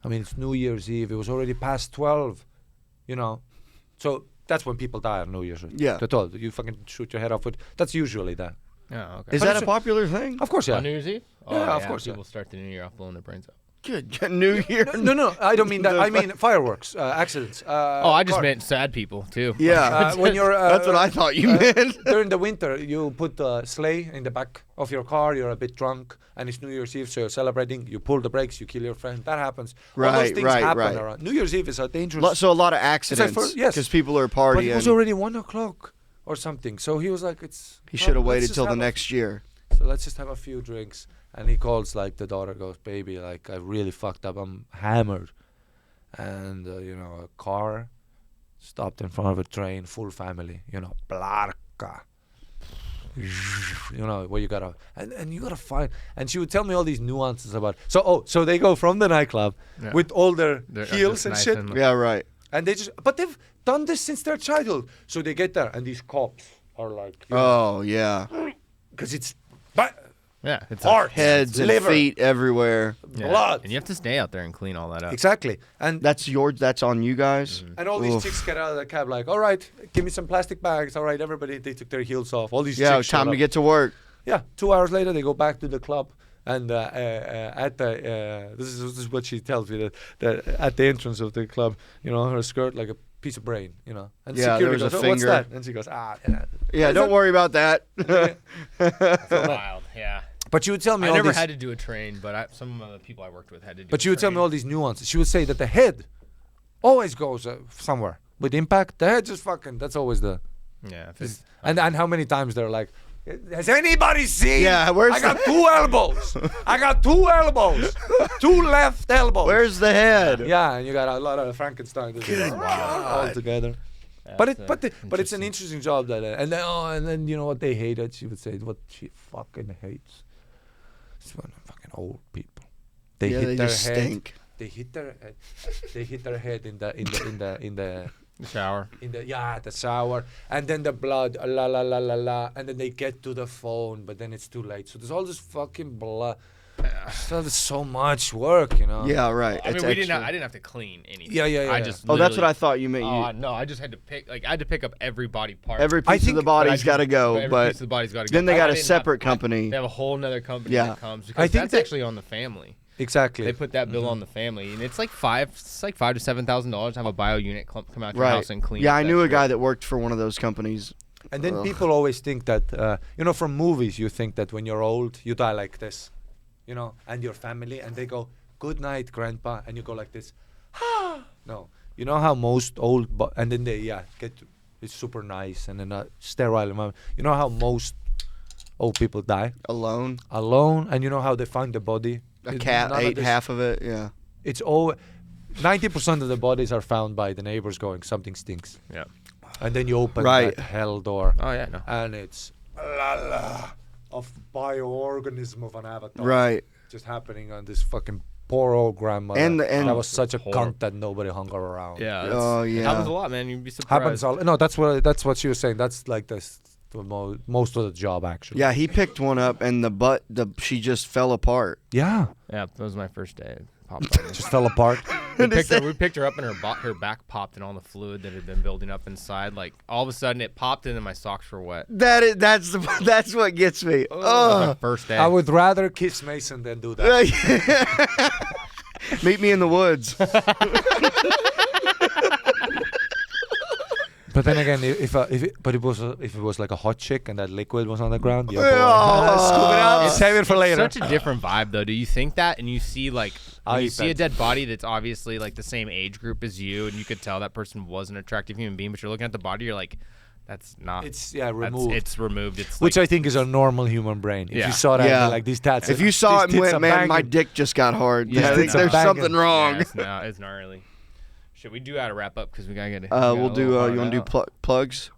I mean, it's New Year's Eve. It was already past 12, So that's when people die on New Year's Eve. Yeah. That's all. You fucking shoot your head off with. That's usually that. Yeah, okay. Is But that it's a popular thing? Of course, yeah. On New Year's Eve? Yeah, of course, yeah. People start the new year off blowing their brains out. Good. New Year. No, I don't mean that. I mean fireworks, accidents. I just meant sad people, too. Yeah. When you're. That's what I thought you meant. During the winter, you put a sleigh in the back of your car. You're a bit drunk, and it's New Year's Eve, so you're celebrating. You pull the brakes, you kill your friend. That happens. All those Right, things right, happen right. around. New Year's Eve is a dangerous. So a lot of accidents. yes. Because people are But it was partying. already 1:00 or something. So he was like, "It's." He should have let's waited just till the have a- next year. So let's just have a few drinks. And he calls the daughter, goes, baby, I really fucked up. I'm hammered. And, a car stopped in front of a train, full family, Blarka. Where you gotta, and you gotta find, and she would tell me all these nuances about, so they go from the nightclub Yeah. with all their They're heels just and nice shit. and- Yeah, right. And but they've done this since their childhood. So they get there, and these cops are Oh, yeah. because it's Yeah. It's heart, Heads and liver, feet everywhere. yeah. blood. And you have to stay out there and clean all that up. Exactly. And That's on you guys? And all these Oof. chicks get out of the cab all right, give me some plastic bags. All right, everybody, they took their heels off. All these Yeah, chicks it's time showed to up. get to work. Yeah, 2 hours later, they go back to the club. And at the, this is what she tells me, that at the entrance of the club, her skirt like a piece of brain, And Yeah, security there was goes, a "Oh, what's finger." that? And she goes, Yeah, don't worry about that. Wild, yeah. But she would tell me I all never these, had to do a train, but some of the people I worked with had to do but a she would tell me train. all these nuances. She would say that the head always goes somewhere with impact. The head just fucking, that's always the... Yeah. If it's, And how many times they're like, Has anybody seen? Yeah, where's I got 2 elbows. I got 2 elbows. 2 left elbows. Where's the head? Yeah, and you got a lot of Frankenstein all together. Yeah, But it's an interesting job that and then you know what they hate it. She would say what she fucking hates. It's when fucking old people. They hit they their just head. stink. They hit their head. They hit their head in the shower. the shower, and then the blood, la la la la la, and then they get to the phone, but then it's too late. So there's all this fucking blood. So there's so much work, you know. Yeah, right. I It's mean, extra. I didn't have to clean anything. Yeah. I just. Oh, that's what literally- I thought you meant. Oh no! I just had to pick. Like I had to pick up every body part. Every I piece of think- the body's got to go, every but piece of the body's got to go. then they got I a didn't separate have- company. They have a whole nother company Yeah. that comes because think that's that- actually on the family. Exactly. They put that bill on the family, and it's like $5 to $7,000 to have a bio unit come out to your Right. house and clean. Yeah, up I that knew a shit. guy that worked for one of those companies. And then Ugh. people always think that, from movies, you think that when you're old, you die like this, and your family, and they go, good night, grandpa, and you go like this. No. You know how most old, and then they, it's super nice, and then sterile. You know how most old people die? Alone. Alone, and you know how they find the body? A It's cat none of ate this- half of it. Yeah. It's all 90% of the bodies are found by the neighbors going, something stinks. Yeah. And then you open Right. that hell door. Oh yeah, no. And it's of bioorganism of an avatar. Right. Just happening on this fucking poor old grandmother. And that was such a Poor. cunt that nobody hung her around. Yeah. Oh, It yeah. happens a lot, man. You'd be surprised. Happens all. No, that's what she was saying. That's like most of the job actually. Yeah, he picked one up, and she just fell apart. Yeah. Yeah, that was my first day. It popped on me. Just fell apart. We picked her up, and her back popped, and all the fluid that had been building up inside, like all of a sudden it popped, and then my socks were wet. That's what gets me. That was my Oh. first day. I would rather kiss Mason than do that. Meet me in the woods. But then again, if it was like a hot chick and that liquid was on the ground, yeah, boy. Oh. Scoop it up, save it for later. Such a different vibe, though. Do you think that? And you see like when I you see a bet. dead body that's obviously like the same age group as you, and you could tell that person was an attractive human being, but you're looking at the body, you're like, that's not. It's removed. It's removed. It's Which like, I think is a normal human brain. If Yeah. you saw that, Yeah. like these tats. If you saw it these and tits went, are man, my banging." dick just got hard. Yeah, I think tits are there's banging. something wrong. Yeah, it's gnarly. Should we do to wrap up because we gotta get. We'll do. You want to do plugs?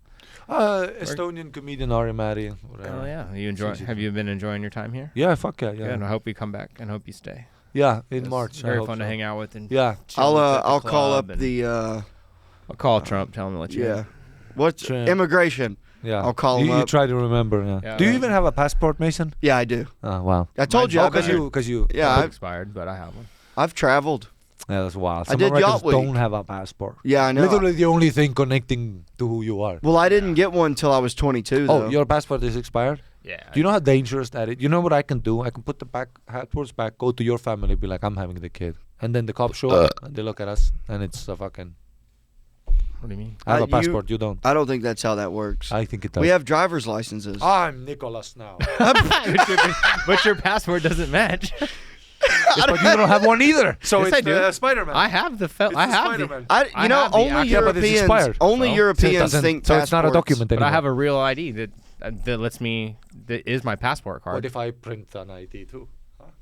Estonian comedian Ari Matti. Whatever. Oh yeah, have you been enjoying your time here? Yeah, fuck yeah, Yeah, yeah. and I hope you come back and hope you stay. Yeah, in It's March. I very hope fun to so. hang out with and Yeah. chill at the I'll call club up and- the. I'll call Trump. Tell him to let you. Yeah. in. What's Sure. immigration? Yeah. I'll call him you up. try to remember, yeah. Yeah, Do you right. even have a passport, Mason? Yeah, I do. Oh, wow. I told you. Mine's I've been Because here. you. Yeah, It's expired, but I have one. I've traveled. Yeah, that's wild. I Some did Americans Yacht Week. don't have a passport. Yeah, I know. Literally the only thing connecting to who you are. Well, I didn't get one until I was 22. Though. Oh, your passport is expired? Yeah. Do you know how dangerous that is? You know what I can do? I can put the passports back, go to your family, be like, I'm having the kid. And then the cops show up, and they look at us, and it's a fucking... What do you mean? I have a You- passport, you don't. I don't think that's how that works. I think it does. We have driver's licenses. I'm Nicholas now. but your passport doesn't match. Yes, but you don't have one either. So Yes, it's I do. Spider-Man. I have the It's I the have Spider-Man. the, You know, have the only actual- Yeah, but it's Europeans. expired. Only So it Europeans doesn't- think so it's not a passports. document But anymore. I have a real ID that lets me that is my passport card. What if I print an ID too?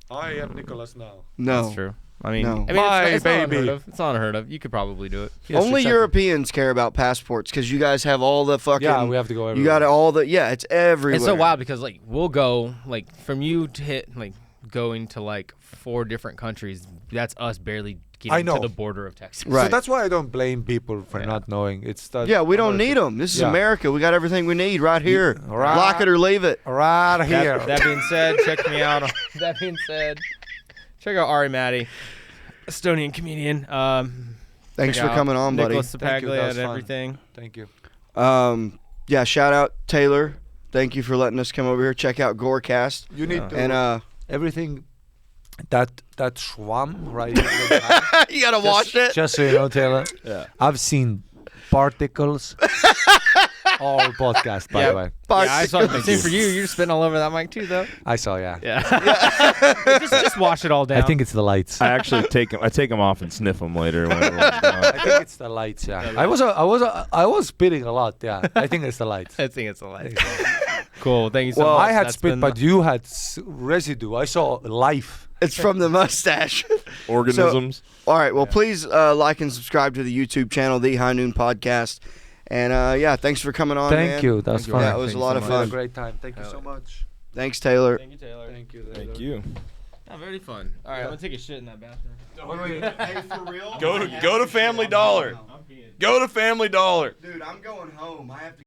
I am Nicholas now. No. That's true. I mean, No. My it's not baby. unheard of. It's not unheard of. You could probably do it. Yes, Only exactly. Europeans care about passports because you guys have all the fucking. Yeah, we have to go everywhere. You got all the. Yeah, it's everywhere. It's so wild because like we'll go like from you to hit like going to like 4 different countries. That's us barely I getting know. to the border of Texas. Right. So that's why I don't blame people for Yeah. not knowing. It's that Yeah, we don't America- need them. This is Yeah. America. We got everything we need right here. right. Lock it or leave it. Right here. That being said, check me out. That being said, check out Ari Matti, Estonian comedian. Thanks check for out coming on, buddy. Nicholas Thank you, that Sapaglia was and fun. everything. Thank you. Yeah, shout out Taylor. Thank you for letting us come over here. Check out Gorecast. You need to And everything that schwamm right here. with the hand, you gotta wash it. just so you know, Taylor. Yeah. I've seen particles all podcast, by the way. Yeah, I saw the same for you. You're spitting all over that mic too, though. I saw, yeah. Yeah. just wash it all down. I think it's the lights. I actually take them off and sniff them later. When everyone's gone. I think it's the lights, yeah. I was spitting a lot, yeah. I think it's the lights. I think it's a light. Cool. Thank you so Well, much. I had That's spit, been- but you had residue. I saw life. It's from the mustache. Organisms. All right. Well, please like and subscribe to the YouTube channel, The High Noon Podcast. And yeah, thanks for coming on. Thank man. you. That's fun. Yeah, it was Thank a you lot so of much. We had a fun. great time. Thank you so much. Thanks, Taylor. Thank you, Taylor. Thank you. Thank you. Yeah, very fun. All right, I'm gonna take a shit in that bathroom. Hey, for real? Go to Family Dollar. Go to Family Dollar. Dude, I'm going home. I have to.